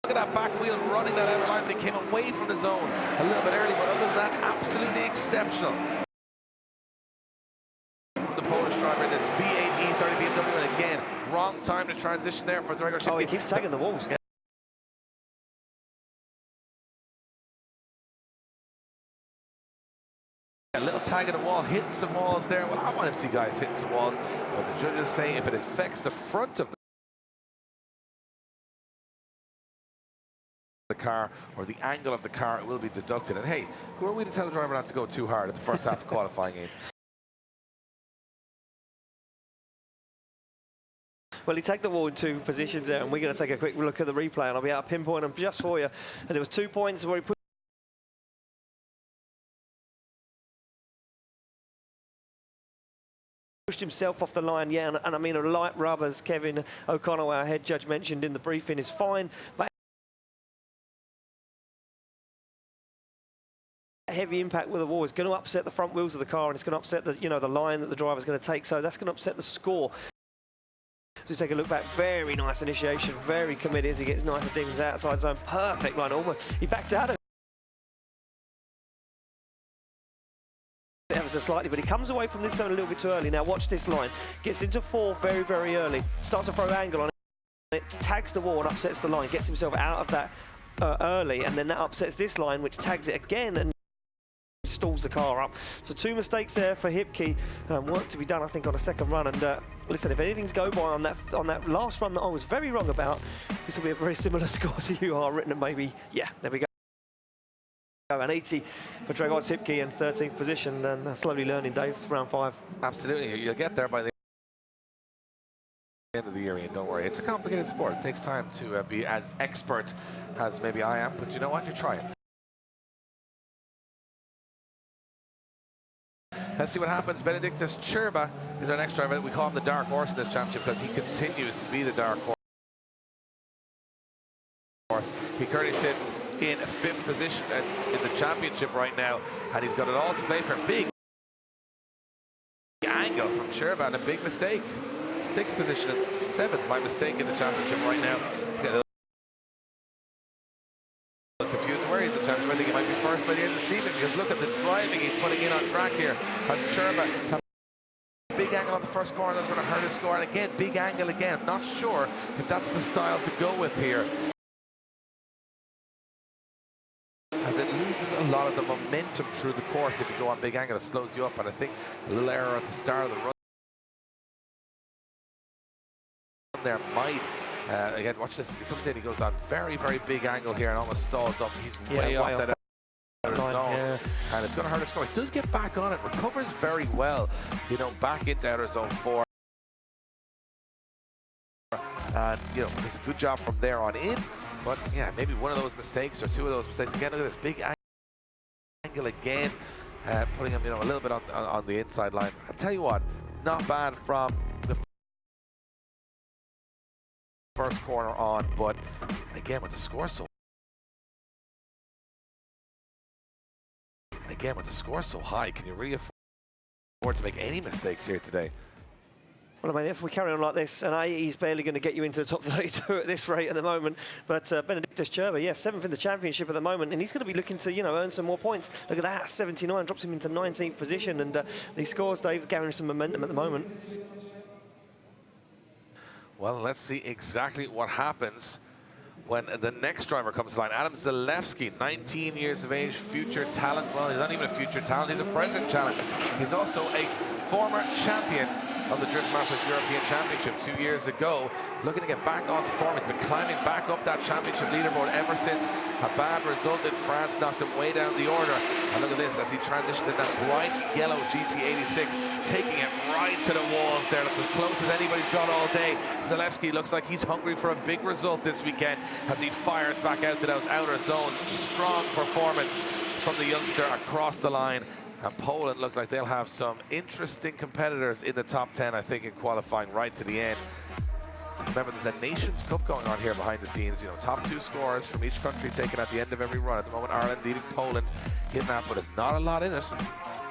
Look at that back wheel running that outer line. They came away from the zone a little bit early, but other than that, absolutely exceptional. From the Polish driver in this V8 E30 BMW, and again, wrong time to transition there for Grzegorz Hipke. Oh, he keeps tagging the walls. A little tag in the wall, hitting some walls there. Well, I want to see guys hitting some walls, but the judges say if it affects the front of the car or the angle of the car, it will be deducted. And hey, who are we to tell the driver not to go too hard at the first half of qualifying game? Well, he tagged the wall in 2 positions there, and we're going to take a quick look at the replay, and I'll be able to pinpoint them just for you. And there was 2 points where he pushed himself off the line, yeah, and I mean a light rub, as Kevin O'Connell, our head judge, mentioned in the briefing, is fine, but heavy impact with the wall is going to upset the front wheels of the car, and it's going to upset the, the line that the driver's going to take, so that's going to upset the score. Just take a look back, very nice initiation, very committed as he gets nice and deep into outside zone, perfect line, almost, he backs out of it ever so slightly, but he comes away from this zone a little bit too early. Now watch this line, gets into 4 very, very early, starts to throw angle on it, tags the wall and upsets the line, gets himself out of that early, and then that upsets this line, which tags it again and stalls the car up. So 2 mistakes there for Hipke. Work to be done, I think, on a second run. And listen, if anything's go by on that last run that I was very wrong about, this will be a very similar score to Juha Rintanen, maybe. Yeah, there we go. An 80 for Grzegorz Hipke in 13th position, and slowly learning, Dave, round 5. Absolutely, you'll get there by the end of the year, Ian, don't worry. It's a complicated sport. It takes time to be as expert as maybe I am, but you know what? You're trying. Let's see what happens. Benedict Sureba is our next driver. We call him the dark horse in this championship because he continues to be the dark horse. He currently sits in 5th position in the championship right now, and he's got it all to play for. Big angle from Sureba and a big mistake. 6th position in 7th by mistake in the championship right now. Confused where he's in the championship. I think he might be first by the end of the season because look at the driving he's putting in on track here. As Sureba have a big angle on the first corner that's going to hurt his score, and again big angle again. I'm not sure if that's the style to go with here, as it loses a lot of the momentum through the course. If you go on big angle, it slows you up, and I think a little error at the start of the run there might again, watch this. If he comes in, he goes on very big angle here and almost stalls up. He's way off that outer zone, and it's going to hurt his score. He does get back on it, recovers very well, you know, back into outer zone 4, and you know, does a good job from there on in. But yeah, maybe one of those mistakes or two of those mistakes again. Look at this big angle again, putting him, you know, a little bit on the inside line. I tell you what, not bad from the first corner on, but again with the score so high, can you really afford to make any mistakes here today? Well, I mean, if we carry on like this, and he's barely going to get you into the top 32 at this rate at the moment. But Benedict Sureba, yeah, 7th in the championship at the moment, and he's going to be looking to, you know, earn some more points. Look at that, 79 drops him into 19th position, and these scores, Dave, gathering some momentum at the moment. Well, let's see exactly what happens when the next driver comes to line. Adam Zalewski, 19 years of age, future talent. Well, he's not even a future talent, he's a present talent. He's also a former champion of the Drift Masters European Championship 2 years ago. Looking to get back onto form. He's been climbing back up that championship leaderboard ever since a bad result in France knocked him way down the order. And look at this as he transitions in that bright yellow GT86, taking it right to the walls there. That's as close as anybody's got all day. Zalewski looks like he's hungry for a big result this weekend as he fires back out to those outer zones. Strong performance from the youngster across the line. And Poland look like they'll have some interesting competitors in the top 10, I think, in qualifying right to the end. Remember, there's a Nations Cup going on here behind the scenes. You know, top 2 scorers from each country taken at the end of every run. At the moment, Ireland leading Poland in that, but there's not a lot in it.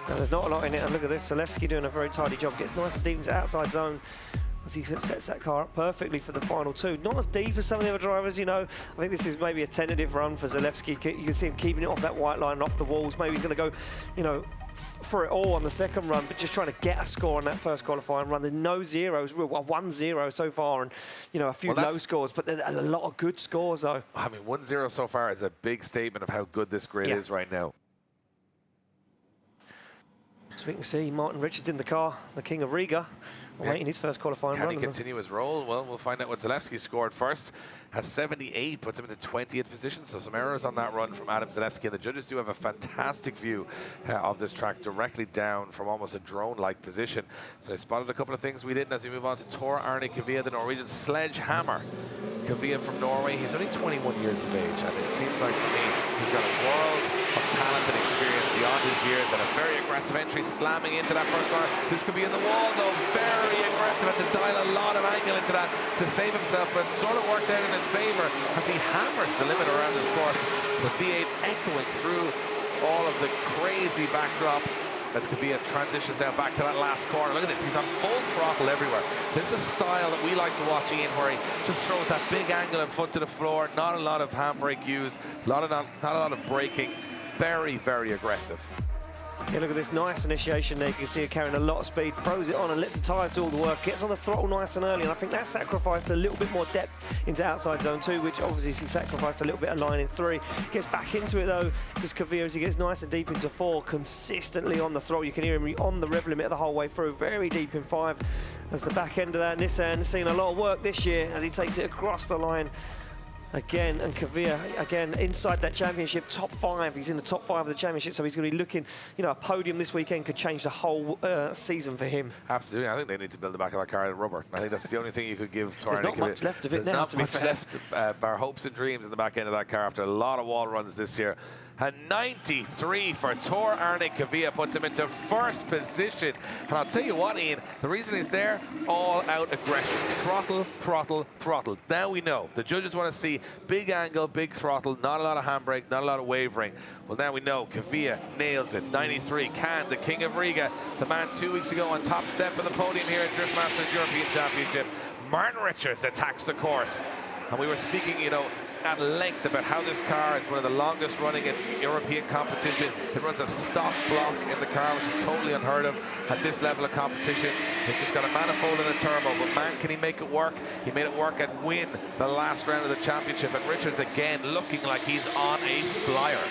No, there's not a lot in it. And look at this, Zalewski doing a very tidy job. Gets nice and deep into the outside zone as he sets that car up perfectly for the final 2. Not as deep as some of the other drivers, you know. I think this is maybe a tentative run for Zalewski. You can see him keeping it off that white line, off the walls. Maybe he's going to go, you know, for it all on the second run, but just trying to get a score on that first qualifying run. There's no zeros, well, 1-0 so far, and you know, a few low scores, but there's a lot of good scores though. I mean, 1-0 so far is a big statement of how good this grid is right now. So we can see Martin Richards in the car, the King of Riga, waiting his first qualifying run. Can he continue his roll? Well, we'll find out what Zalewski scored first. Has 78, puts him into 20th position, so some errors on that run from Adam Zalewski. And the judges do have a fantastic view of this track directly down from almost a drone-like position. So they spotted a couple of things we didn't as we move on to Tor Arne Kvia, the Norwegian sledgehammer. Kvia from Norway, he's only 21 years of age, and it seems like for me, he's got a world of talent and experience beyond his years, and a very aggressive entry, slamming into that first corner. This could be in the wall, though. Very aggressive, had to dial a lot of angle into that to save himself, but it sort of worked out in his favor as he hammers the limit around this course. The V8 echoing through all of the crazy backdrop as Kvia transitions now back to that last corner. Look at this, he's on full throttle everywhere. This is a style that we like to watch Ian, where he just throws that big angle and foot to the floor. Not a lot of handbrake used, not a lot of braking. Very aggressive. Yeah, look at this nice initiation there. You can see her carrying a lot of speed, throws it on and lets the tyres do all the work, gets on the throttle nice and early, and I think that sacrificed a little bit more depth into outside zone 2, which obviously he sacrificed a little bit of line in 3. Gets back into it though, just Kvia as he gets nice and deep into 4, consistently on the throttle. You can hear him on the rev limit the whole way through, very deep in 5. As the back end of that Nissan seen a lot of work this year as he takes it across the line. again, and Kvyat again inside that championship, top 5. He's in the top 5 of the championship, so he's going to be looking, you know, a podium this weekend could change the whole season for him. Absolutely. I think they need to build the back of that car in rubber. I think that's the only thing you could give Tornado. There's not much left of it now, to be fair. There's not much left. Our hopes and dreams in the back end of that car after a lot of wall runs this year. And 93 for Tor Arne Kvyat puts him into first position. And I'll tell you what, Ian, the reason he's there, all-out aggression. Throttle, throttle, throttle. Now we know. The judges want to see big angle, big throttle, not a lot of handbrake, not a lot of wavering. Well, now we know Kvyat nails it. 93. Can, the King of Riga, the man 2 weeks ago on top step of the podium here at Drift Masters European Championship. Martin Richards attacks the course. And we were speaking, you know, at length about how this car is one of the longest running in European competition. It runs a stock block in the car, which is totally unheard of at this level of competition. It's just got a manifold and a turbo, but man, can he make it work? He made it work and win the last round of the championship. And Richards again looking like he's on a flyer.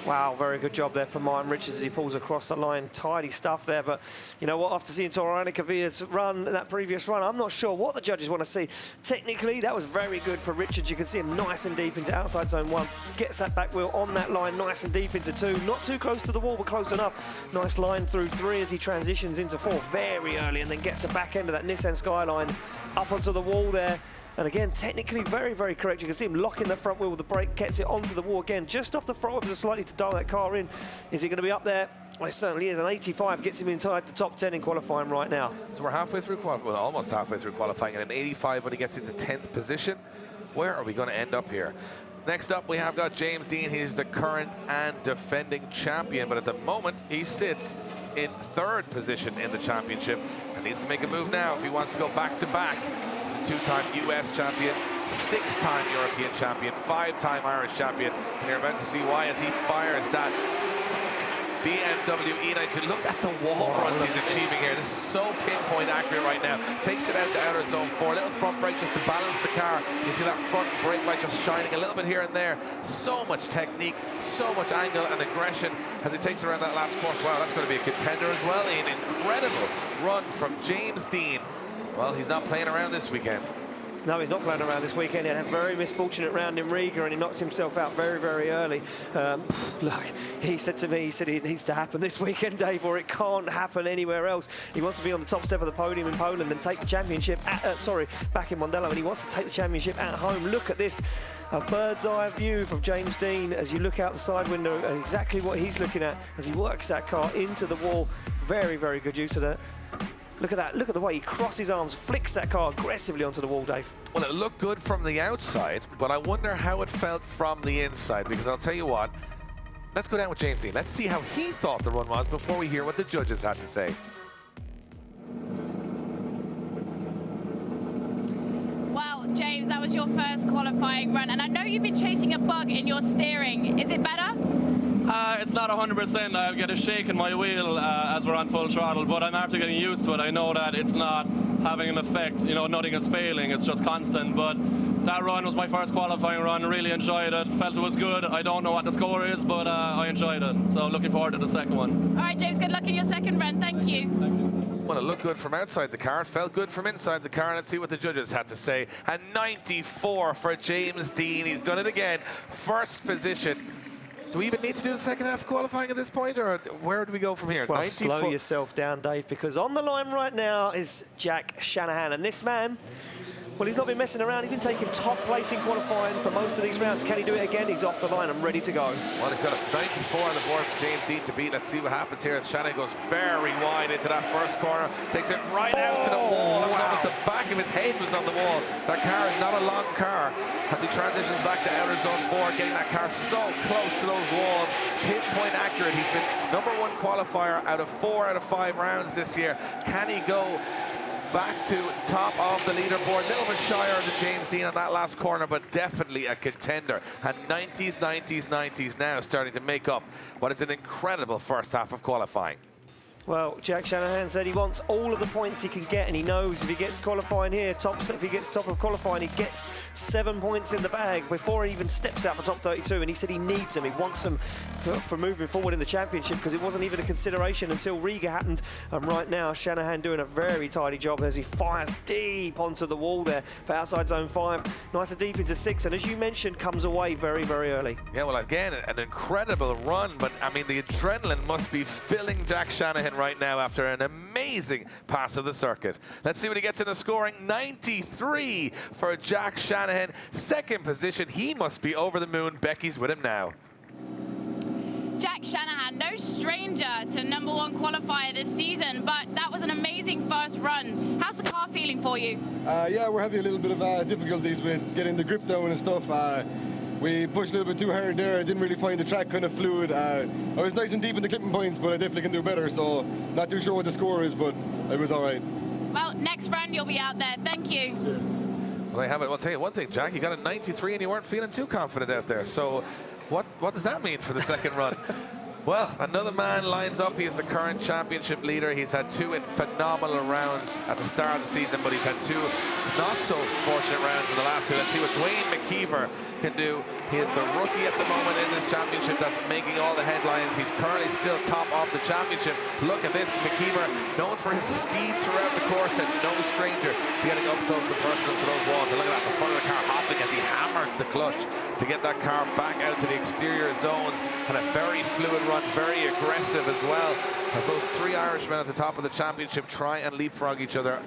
Wow, very good job there for Martin Richards as he pulls across the line. Tidy stuff there, but you know what, after seeing Tor Arne Kvyat's run, that previous run, I'm not sure what the judges want to see. Technically, that was very good for Richards. You can see him nice and deep into outside zone 1. Gets that back wheel on that line, nice and deep into 2. Not too close to the wall, but close enough. Nice line through 3 as he transitions into 4 very early, and then gets the back end of that Nissan Skyline up onto the wall there. And again, technically very, very correct. You can see him locking the front wheel with the brake, gets it onto the wall again, just off the throttle, just slightly to dial that car in. Is he going to be up there? Well, it certainly is. An 85 gets him inside the top 10 in qualifying right now. So we're halfway through qualifying, well, almost halfway through qualifying, and an 85 when he gets into 10th position. Where are we going to end up here? Next up, we have got James Dean. He's the current and defending champion, but at the moment, he sits in 3rd position in the championship and needs to make a move now if he wants to go back-to-back. He's a 2-time US champion, 6-time European champion, 5-time Irish champion, and you're about to see why as he fires that BMW E92. Look at the wall runs he's achieving here. This is so pinpoint accurate right now. Takes it out to outer zone 4. Little front brake just to balance the car. You see that front brake light just shining a little bit here and there. So much technique, so much angle and aggression as he takes around that last course. Wow, that's going to be a contender as well. An incredible run from James Dean. Well, he's not playing around this weekend. No, he's not playing around this weekend. He had a very misfortunate round in Riga and he knocked himself out very, very early. Look, he said to me, he said it needs to happen this weekend, Dave, or it can't happen anywhere else. He wants to be on the top step of the podium in Poland and take the championship back in Mondello, and he wants to take the championship at home. Look at this, a bird's eye view from James Dean as you look out the side window and exactly what he's looking at as he works that car into the wall. Very, very good use of that. Look at that. Look at the way he crosses his arms, flicks that car aggressively onto the wall, Dave. Well, it looked good from the outside, but I wonder how it felt from the inside, because I'll tell you what, let's go down with James Dean. Let's see how he thought the run was before we hear what the judges had to say. Well, James, that was your first qualifying run, and I know you've been chasing a bug in your steering. Is it better? It's not 100%. I'll get a shake in my wheel as we're on full throttle, but I'm after getting used to it. I know that it's not having an effect. You know, nothing is failing. It's just constant. But that run was my first qualifying run. Really enjoyed it. Felt it was good. I don't know what the score is, but I enjoyed it. So looking forward to the second one. All right, James, good luck in your second run. Thank you. Well, it looked good from outside the car. It felt good from inside the car. Let's see what the judges had to say. And 94 for James Dean. He's done it again. First position. Do we even need to do the second half of qualifying at this point, or where do we go from here? Well, slow yourself down, Dave, because on the line right now is Jack Shanahan, and this man, well, he's not been messing around. He's been taking top place in qualifying for most of these rounds. Can he do it again? He's off the line and ready to go. Well, he's got a 94 on the board for James Dean to beat. Let's see what happens here as Shanahan goes very wide into that first corner, takes it right out to the wall. It was almost the back of his head was on the wall. That car is not a long car. As he transitions back to outer zone 4, getting that car so close to those walls, pinpoint accurate. He's been #1 qualifier out of 4 out of 5 rounds this year. Can he go back to top of the leaderboard? A little bit shyer than James Dean on that last corner, but definitely a contender. And 90s, 90s, 90s now starting to make up what is an incredible first half of qualifying. Well, Jack Shanahan said he wants all of the points he can get, and he knows if he gets qualifying here, if he gets top of qualifying, he gets 7 points in the bag before he even steps out for top 32, and he said he needs them. He wants them for moving forward in the championship, because it wasn't even a consideration until Riga happened. And right now, Shanahan doing a very tidy job as he fires deep onto the wall there for outside zone 5, nice and deep into 6, and as you mentioned, comes away very, very early. Yeah, well, again, an incredible run, but I mean, the adrenaline must be filling Jack Shanahan right now after an amazing pass of the circuit. Let's see what he gets in the scoring. 93 for Jack Shanahan. Second position. He must be over the moon. Becky's with him now. Jack Shanahan, no stranger to #1 qualifier this season, but that was an amazing first run. How's the car feeling for you? Yeah, we're having a little bit of difficulties with getting the grip down and stuff. We pushed a little bit too hard there. I didn't really find the track kind of fluid. I was nice and deep in the clipping points, but I definitely can do better, so not too sure what the score is, but it was all right. Well, next round you'll be out there. Thank you. Well, I have it. I'll tell you one thing, Jack. You got a 93 and you weren't feeling too confident out there. So what does that mean for the second run? Well, another man lines up. He is the current championship leader. He's had 2 phenomenal rounds at the start of the season, but he's had 2 not so fortunate rounds in the last 2. Let's see what Dwayne McKeever can do. He is the rookie at the moment in this championship that's making all the headlines. He's currently still top of the championship. Look at this, McKeever, known for his speed throughout the course and no stranger to getting up close and personal to those walls. And look at that, the front of the car hopping as he hammers the clutch to get that car back out to the exterior zones, and a very fluid run, very aggressive as well, as those 3 Irishmen at the top of the championship try and leapfrog each other.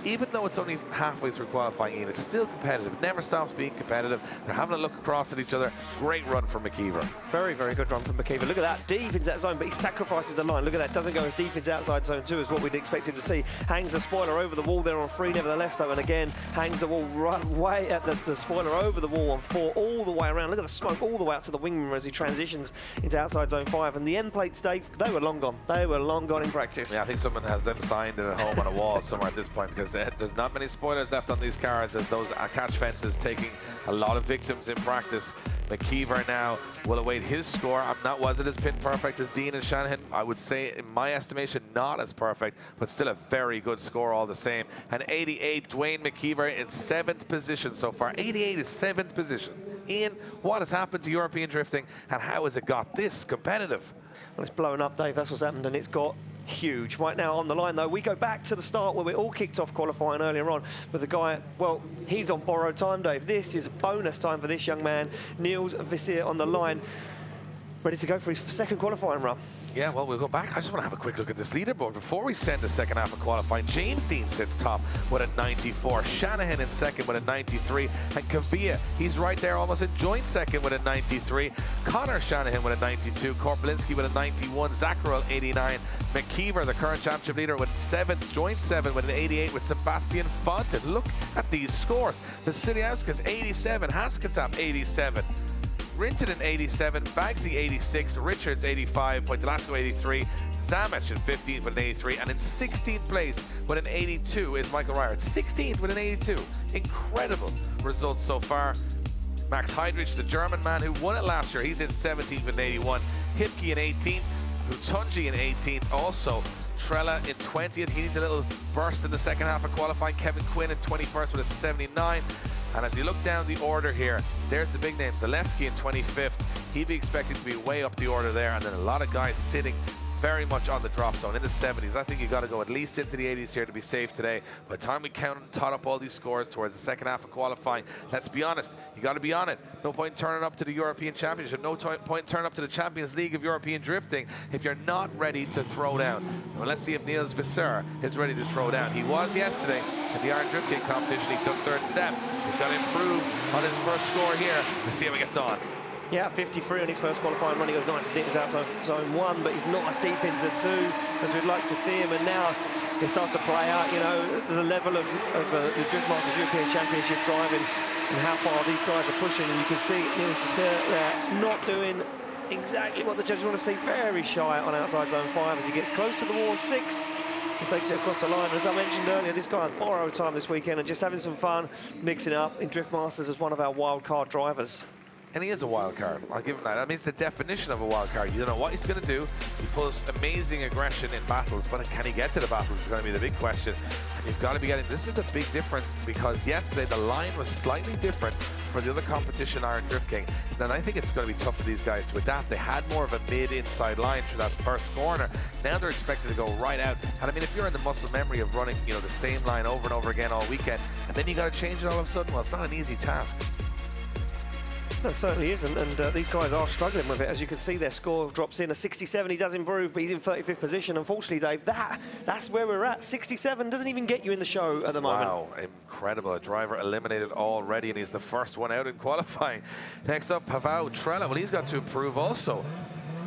Even though it's only halfway through qualifying, Ian, it's still competitive. It never stops being competitive. They're having a look across at each other. Great run from McKeever. Very, very good run from McKeever. Look at that, deep into that zone, but he sacrifices the line. Look at that, doesn't go as deep into outside zone 2 as what we'd expect him to see. Hangs the spoiler over the wall there on 3, nevertheless, though, and again, hangs the wall right way at the spoiler over the wall on 4, all the way around. Look at the smoke all the way out to the wing mirror as he transitions into outside zone 5. And the end plates, Dave, they were long gone. They were long gone in practice. Yeah, I think someone has them signed at home on a wall somewhere at this point, because there's not many spoilers left on these cars, as those catch fences taking a lot of victims in practice. McKeever now will await his score. Was it as pin perfect as Dean and Shanahan? I would say, in my estimation, not as perfect, but still a very good score all the same. And 88, Dwayne McKeever in 7th position so far. 88 is 7th position. Ian, what has happened to European drifting, and how has it got this competitive? Well, it's blown up, Dave. That's what's happened, and it's got huge. Right now on the line, though, we go back to the start where we all kicked off qualifying earlier on with the guy, well, he's on borrowed time, Dave. This is bonus time for this young man. Niels Visier on the line, ready to go for his second qualifying run. Yeah, well, we'll go back. I just want to have a quick look at this leaderboard before we send the second half of qualifying. James Dean sits top with a 94. Shanahan in second with a 93. And Kavia, he's right there almost in joint second with a 93. Conor Shannon with a 92. Korplinski with a 91. Zacharel 89. McKeever, the current championship leader, with 7th, joint 7 with an 88 with Sebastian Fonten. Look at these scores. Vasiliauskas 87. Haskasap 87. Rinton in 87, Bagsy 86, Richards 85, Pointelasco 83, Zamech in 15th with an 83, and in 16th place with an 82 is Michael Ryer. 16th with an 82. Incredible results so far. Max Heidrich, the German man who won it last year, he's in 17th with an 81. Hipke in 18th, Hutunji in 18th, also Trella in 20th. He needs a little burst in the second half of qualifying. Kevin Quinn in 21st with a 79. And as you look down the order here, there's the big names. Zalewski in 25th. He'd be expecting to be way up the order there. And then a lot of guys sitting very much on the drop zone in the 70s. I think you got to go at least into the 80s here to be safe today. By the time we count and tot up all these scores towards the second half of qualifying, let's be honest, you got to be on it. No point turning up to the European Championship, no point turning up to the Champions League of European Drifting if you're not ready to throw down. Well, let's see if Niels Visser is ready to throw down. He was yesterday in the Iron Drifting competition. He took 3rd step. He's got to improve on his first score here. Let's see how he gets on. Yeah, 53 on his first qualifying run. He goes nice and deep outside zone 1, but he's not as deep into 2 as we'd like to see him. And now it starts to play out, you know, the level of the Drift Masters European Championship driving and how far these guys are pushing. And you can see they're not doing exactly what the judges want to see. Very shy on outside zone 5 as he gets close to the wall on 6. He takes it across the line. And as I mentioned earlier, this guy had borrowed time this weekend and just having some fun, mixing up in Drift Masters as one of our wild card drivers. And he is a wild card. I'll give him that. I mean, it's the definition of a wild card. You don't know what he's going to do. He pulls amazing aggression in battles, but can he get to the battles is going to be the big question. And you've got to be getting... This is the big difference, because yesterday the line was slightly different for the other competition, Iron Drift King. Then I think it's going to be tough for these guys to adapt. They had more of a mid-inside line through that first corner. Now they're expected to go right out. And I mean, if you're in the muscle memory of running, you know, the same line over and over again all weekend, and then you got to change it all of a sudden, well, it's not an easy task. No, it certainly isn't, and these guys are struggling with it. As you can see, their score drops in. A 67, he does improve, but he's in 35th position. Unfortunately, Dave, that's where we're at. 67 doesn't even get you in the show at the moment. Wow, incredible. A driver eliminated already, and he's the first one out in qualifying. Next up, Paweł Trela. Well, he's got to improve also.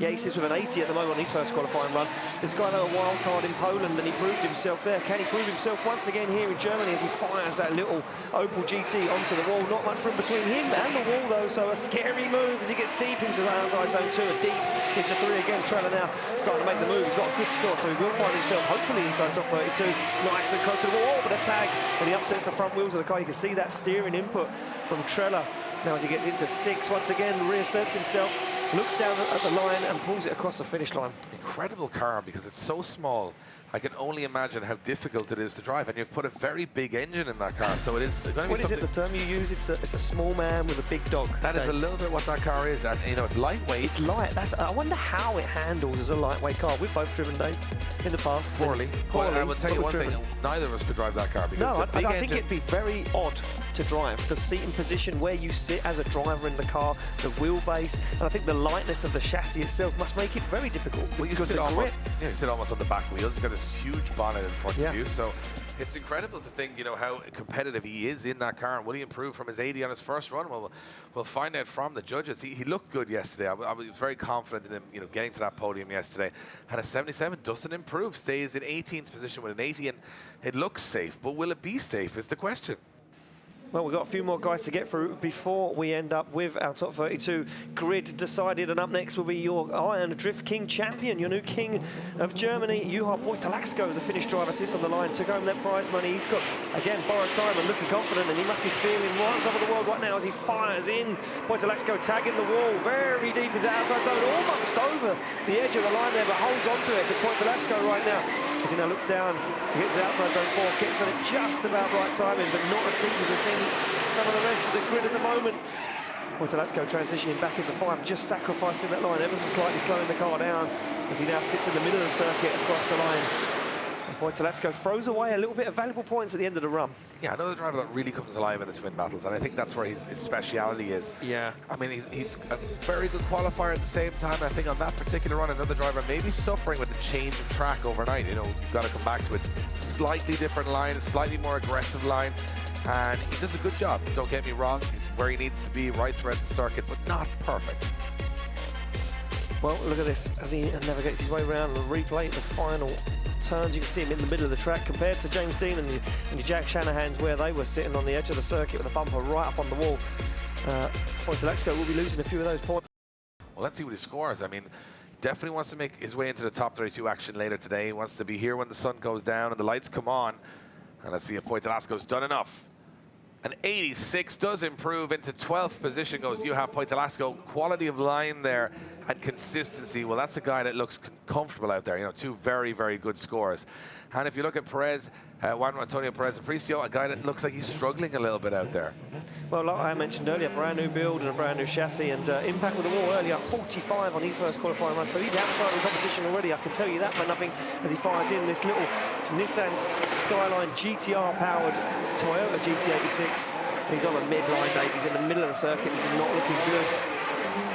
Yeah, he sits with an 80 at the moment on his first qualifying run. This guy had a wild card in Poland, and he proved himself there. Can he prove himself once again here in Germany as he fires that little Opel GT onto the wall? Not much room between him and the wall, though, so a scary move as he gets deep into the outside zone 2, and deep into 3 again. Trela now starting to make the move. He's got a good score, so he will find himself, hopefully, inside top 32. Nice and close to the wall, but a tag, and he upsets the front wheels of the car. You can see that steering input from Trela. Now as he gets into 6, once again, reasserts himself. Looks down at the line and pulls it across the finish line. Incredible car, because it's so small. I can only imagine how difficult it is to drive, and you've put a very big engine in that car, so it is going to be What is it, the term you use? It's a small man with a big dog. That is a little bit what that car is, and you know, it's lightweight. It's light. I wonder how it handles as a lightweight car. We've both driven, Dave, in the past. Poorly. I will tell you one thing, neither of us could drive that car, because it's a big I think it'd be very odd to drive. The seating position, where you sit as a driver in the car, the wheelbase, and I think the lightness of the chassis itself must make it very difficult. Well, you sit almost on the back wheels. You've got this huge bonnet in front of you, so it's incredible to think, you know, how competitive he is in that car, and will he improve from his 80 on his first run? Well, we'll find out from the judges. He looked good yesterday. I was very confident in him, you know, getting to that podium yesterday. And a 77 doesn't improve, stays in 18th position with an 80, and it looks safe, but will it be safe is the question. Well, we've got a few more guys to get through before we end up with our top 32 grid decided. And up next will be your Iron Drift King champion, your new king of Germany, Juha Poitalaxko, the Finnish driver, sits on the line, took home that prize money. He's got, again, borrowed time and looking confident, and he must be feeling right on top of the world right now as he fires in. Poitalaxko tagging the wall very deep into outside zone, almost over the edge of the line there, but holds onto it to Poitalaxko right now. As he now looks down to get to the outside zone 4, gets on it just about right timing, but not as deep as we've seen some of the rest of the grid at the moment. Poitalaxko transitioning back into 5, just sacrificing that line, ever so slightly slowing the car down as he now sits in the middle of the circuit across the line. And Poitalaxko throws away a little bit of valuable points at the end of the run. Yeah, another driver that really comes alive in the twin battles, and I think that's where his speciality is. Yeah. I mean, he's a very good qualifier at the same time. I think on that particular run, another driver may be suffering with the change of track overnight. You know, you've got to come back to a slightly different line, a slightly more aggressive line. And he does a good job, don't get me wrong. He's where he needs to be right throughout the circuit, but not perfect. Well, look at this, as he navigates his way around and replay the final turns. You can see him in the middle of the track compared to James Dean and the Jack Shanahan's, where they were sitting on the edge of the circuit with a bumper right up on the wall. Poitalaxko will be losing a few of those points. Well, let's see what he scores. I mean, definitely wants to make his way into the top 32 action later today. He wants to be here when the sun goes down and the lights come on. And let's see if Poitalaxko's done enough. An 86 does improve into 12th position, goes Juha Poitalaxko. Quality of line there and consistency. Well, that's a guy that looks comfortable out there. You know, 2 very, very good scores. And if you look at Perez, Juan Antonio Perez Apricio, a guy that looks like he's struggling a little bit out there. Well, like I mentioned earlier, brand new build and a brand new chassis, and impact with the wall earlier, 45 on his first qualifying run, so he's outside of the competition already. I can tell you that for nothing, as he fires in this little Nissan Skyline GTR-powered Toyota GT86. He's on a mid-line, Dave. He's in the middle of the circuit. This is not looking good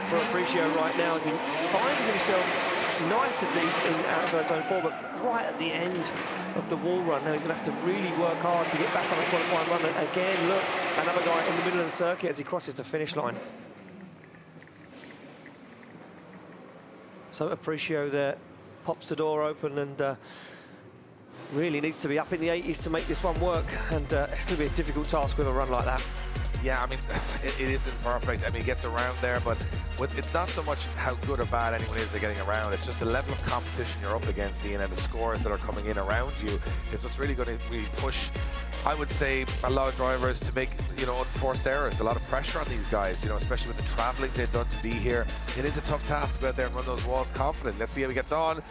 for Apricio right now, as he finds himself nice and deep in outside zone 4, but right at the end of the wall run. Now he's going to have to really work hard to get back on the qualifying run. And again, look, another guy in the middle of the circuit as he crosses the finish line. So Apricio there pops the door open and really needs to be up in the 80s to make this one work. And it's going to be a difficult task with a run like that. Yeah, I mean, it isn't perfect. I mean, he gets around there, but it's not so much how good or bad anyone is at getting around. It's just the level of competition you're up against, Ian, and the scores that are coming in around you is what's really going to really push I would say a lot of drivers to make, unforced errors. A lot of pressure on these guys, especially with the traveling they've done to be here. It is a tough task to go out there and run those walls confident. Let's see how he gets on.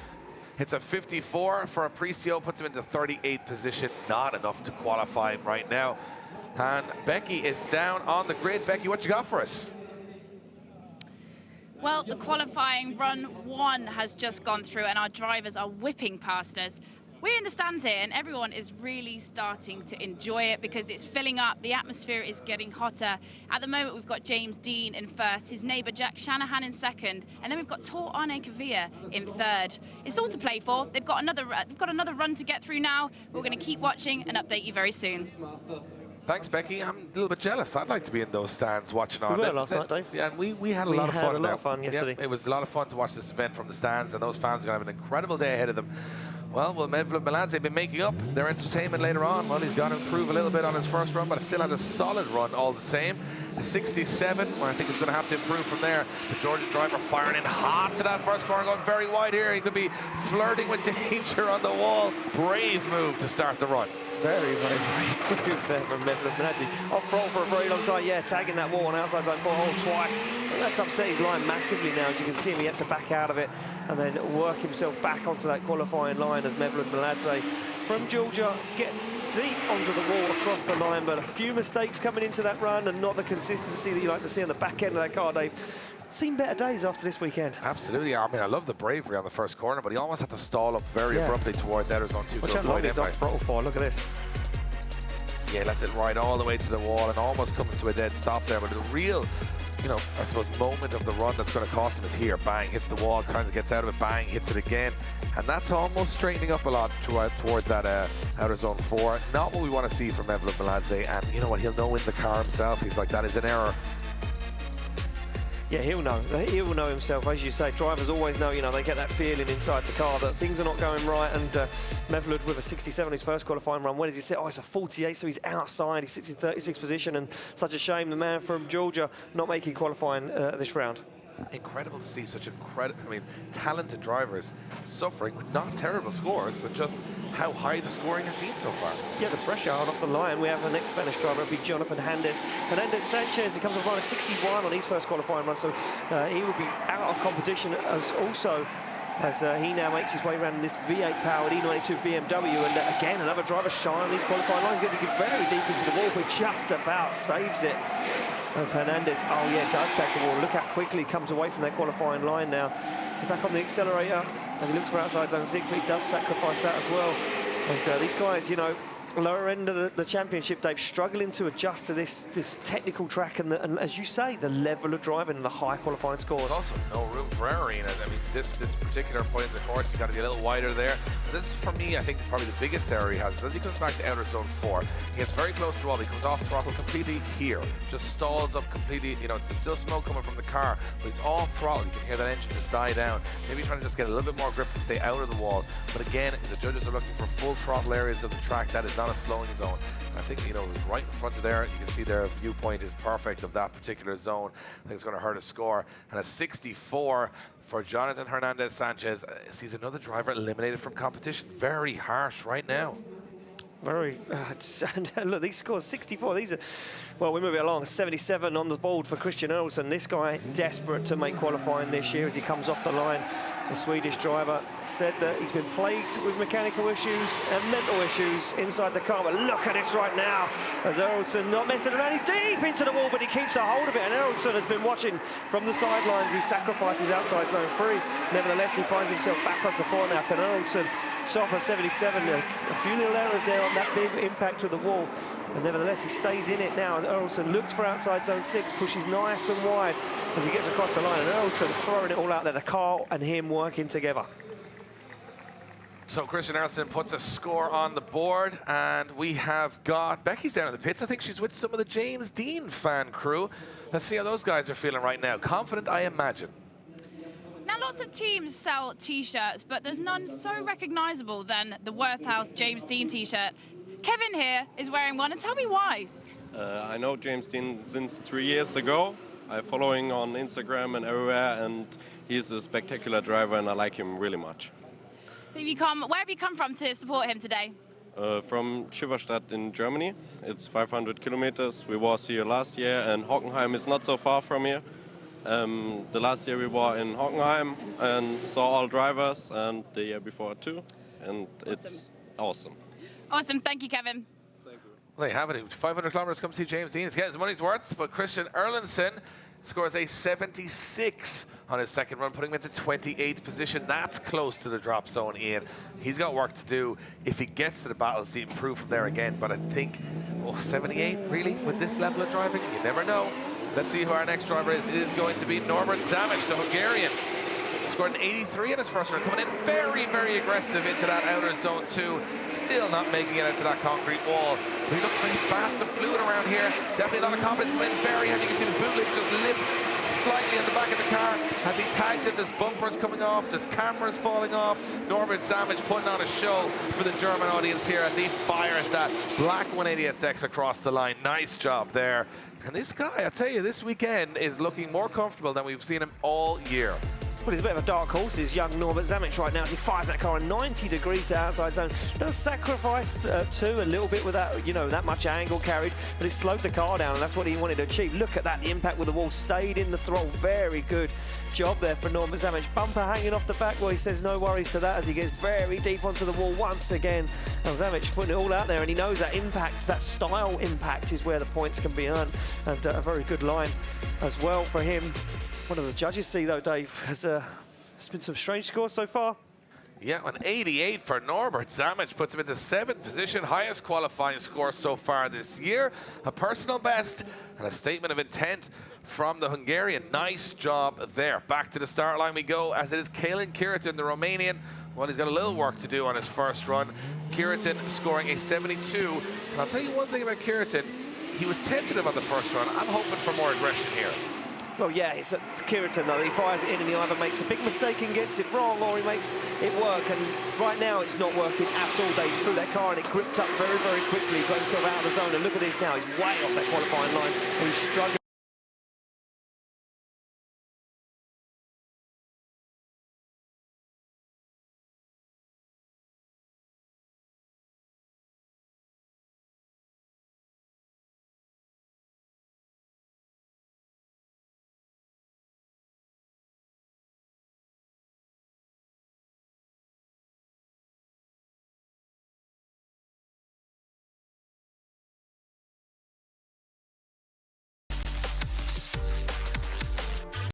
Hits a 54 for Aparicio, puts him into 38th position. Not enough to qualify him right now. And Becky is down on the grid. Becky, what you got for us? Well, the qualifying run 1 has just gone through and our drivers are whipping past us. We're in the stands here and everyone is really starting to enjoy it because it's filling up, the atmosphere is getting hotter. At the moment we've got James Dean in first, his neighbour Jack Shanahan in second, and then we've got Tor Arne Kavir in third. It's all to play for. They've got another run to get through now. We're going to keep watching and update you very soon. Thanks, Becky. I'm a little bit jealous. I'd like to be in those stands watching on. We were last night, Dave. Yeah, and we had a lot of fun. A lot of fun yesterday. Yeah, it was a lot of fun to watch this event from the stands, and those fans are going to have an incredible day ahead of them. Well, will Mevlut Meladze be making up their entertainment later on? Well, he's got to improve a little bit on his first run, but still had a solid run all the same. A 67, well, I think he's going to have to improve from there. The Georgian driver firing in hot to that first corner, going very wide here. He could be flirting with danger on the wall. Brave move to start the run. Very, very brave move there from Mevlut Meladze. Off throttle for a very long time, yeah, tagging that wall on outside zone 4 twice. And that's upset his line massively now. As you can see him, he had to back out of it and then work himself back onto that qualifying line as Mevlut Meladze from Georgia gets deep onto the wall across the line, but a few mistakes coming into that run and not the consistency that you like to see on the back end of that car, Dave. Seen better days after this weekend. Absolutely. I mean, I love the bravery on the first corner, but he almost had to stall up very abruptly towards outer zone 2. Watch out, long he's off throttle for. Look at this. Yeah, lets it ride all the way to the wall and almost comes to a dead stop there. But the real, I suppose, moment of the run that's going to cost him is here. Bang, hits the wall, kind of gets out of it, bang, hits it again. And that's almost straightening up a lot towards that outer zone 4. Not what we want to see from Mevlut Meladze. And you know what, he'll know in the car himself. He's like, that is an error. Yeah, he'll know. He will know himself. As you say, drivers always know, they get that feeling inside the car that things are not going right. And Mevlut with a 67 his first qualifying run. Where does he sit? Oh, it's a 48, so he's outside. He sits in 36th position. And such a shame, the man from Georgia not making qualifying this round. Incredible to see such talented drivers suffering with not terrible scores, but just how high the scoring has been so far. Yeah, the pressure out off the line. We have the next Spanish driver, it'll be Jonathan Hernandez Sanchez. He comes on line 61 on his first qualifying run, so he will be out of competition as he now makes his way around in this V8-powered E92 BMW. And again, another driver shy on these qualifying lines. He's going to get very deep into the wall, but just about saves it. As Hernandez, does tag the wall. Look how quickly he comes away from that qualifying line now. He's back on the accelerator as he looks for outside zone 6, but he does sacrifice that as well. And these guys, lower end of the championship, Dave, struggling to adjust to this technical track and as you say, the level of driving and the high qualifying scores. There's also no room for error. This particular point of the course, you've got to be a little wider there. But this is, for me, I think probably the biggest error he has. As he comes back to outer zone 4, he gets very close to the wall. He comes off throttle completely here, just stalls up completely. There's still smoke coming from the car, but he's off throttle. You can hear that engine just die down. Maybe trying to just get a little bit more grip to stay out of the wall. But again, the judges are looking for full throttle areas of the track. That is not a slowing zone. I think, right in front of there, you can see their viewpoint is perfect of that particular zone. I think it's going to hurt his score. And a 64 for Jonathan Hernandez Sanchez sees another driver eliminated from competition. Very harsh right now. Very, look, these scores 64. These are, well, we're moving along. 77 on the board for Christian Erlsson. This guy desperate to make qualifying this year as he comes off the line. The Swedish driver said that he's been plagued with mechanical issues and mental issues inside the car. But look at this right now as Erlsson not messing around. He's deep into the wall, but he keeps a hold of it. And Erlsson has been watching from the sidelines. He sacrifices outside zone 3. Nevertheless, he finds himself back onto 4 now. Can Erlsson top of 77? A few little errors there on that big impact with the wall. And nevertheless, he stays in it now as Erlsson looks for outside zone 6, pushes nice and wide as he gets across the line. And Erlsson throwing it all out there, the car and him working together. So Christian Erlsson puts a score on the board, and we have got Becky's down in the pits. I think she's with some of the James Dean fan crew. Let's see how those guys are feeling right now. Confident, I imagine. Now, lots of teams sell T-shirts, but there's none so recognizable than the Worthhouse James Dean T-shirt. Kevin here is wearing one, and tell me why. I know James Dean since 3 years ago. I follow him on Instagram and everywhere, and he's a spectacular driver, and I like him really much. So where have you come from to support him today? from Schifferstadt in Germany. It's 500 kilometers. We was here last year, and Hockenheim is not so far from here. The last year we were in Hockenheim and saw all drivers, and the year before too, and it's awesome. Awesome, thank you, Kevin. Well, there you have it. 500 kilometers, come see James Dean. He's getting his money's worth, but Christian Erlandsen scores a 76 on his second run, putting him into 28th position. That's close to the drop zone, Ian. He's got work to do if he gets to the battles to improve from there again. But I think, 78, really, with this level of driving? You never know. Let's see who our next driver is. It is going to be Norbert Samic, the Hungarian. Scored an 83 in his first run, coming in very, very aggressive into that outer zone 2. Still not making it out to that concrete wall. But he looks very fast and fluid around here. Definitely a lot of confidence, coming in very heavy. You can see the boot lift just lift slightly on the back of the car. As he tags it, there's bumpers coming off, there's cameras falling off. Norbert Samic putting on a show for the German audience here as he fires that black 180SX across the line. Nice job there. And this guy, I tell you, this weekend is looking more comfortable than we've seen him all year. Well, he's a bit of a dark horse, is young Norbert Samic right now as he fires that car at 90 degrees to outside zone. Does sacrifice too a little bit with that, you know, that much angle carried, but it slowed the car down, and that's what he wanted to achieve. Look at that, the impact with the wall stayed in the throttle. Very good job there for Norbert Samic. Bumper hanging off the back, well, he says no worries to that as he gets very deep onto the wall once again. And Samic putting it all out there, and he knows that impact, that style impact is where the points can be earned, and a very good line as well for him. One of the judges see, though, Dave, has there's been some strange scores so far. Yeah, an 88 for Norbert Samic puts him into 7th position, highest qualifying score so far this year. A personal best and a statement of intent from the Hungarian. Nice job there. Back to the start line we go, as it is Kalen Kiritin, the Romanian. Well, he's got a little work to do on his first run. Kiritin scoring a 72. And I'll tell you one thing about Kiritin. He was tentative on the first run. I'm hoping for more aggression here. Well, yeah, it's Kiritin, though. He fires it in and he either makes a big mistake and gets it wrong, or he makes it work. And right now, it's not working at all. They threw that car and it gripped up very, very quickly, got himself out of the zone. And look at this now. He's way off that qualifying line. And he's struggling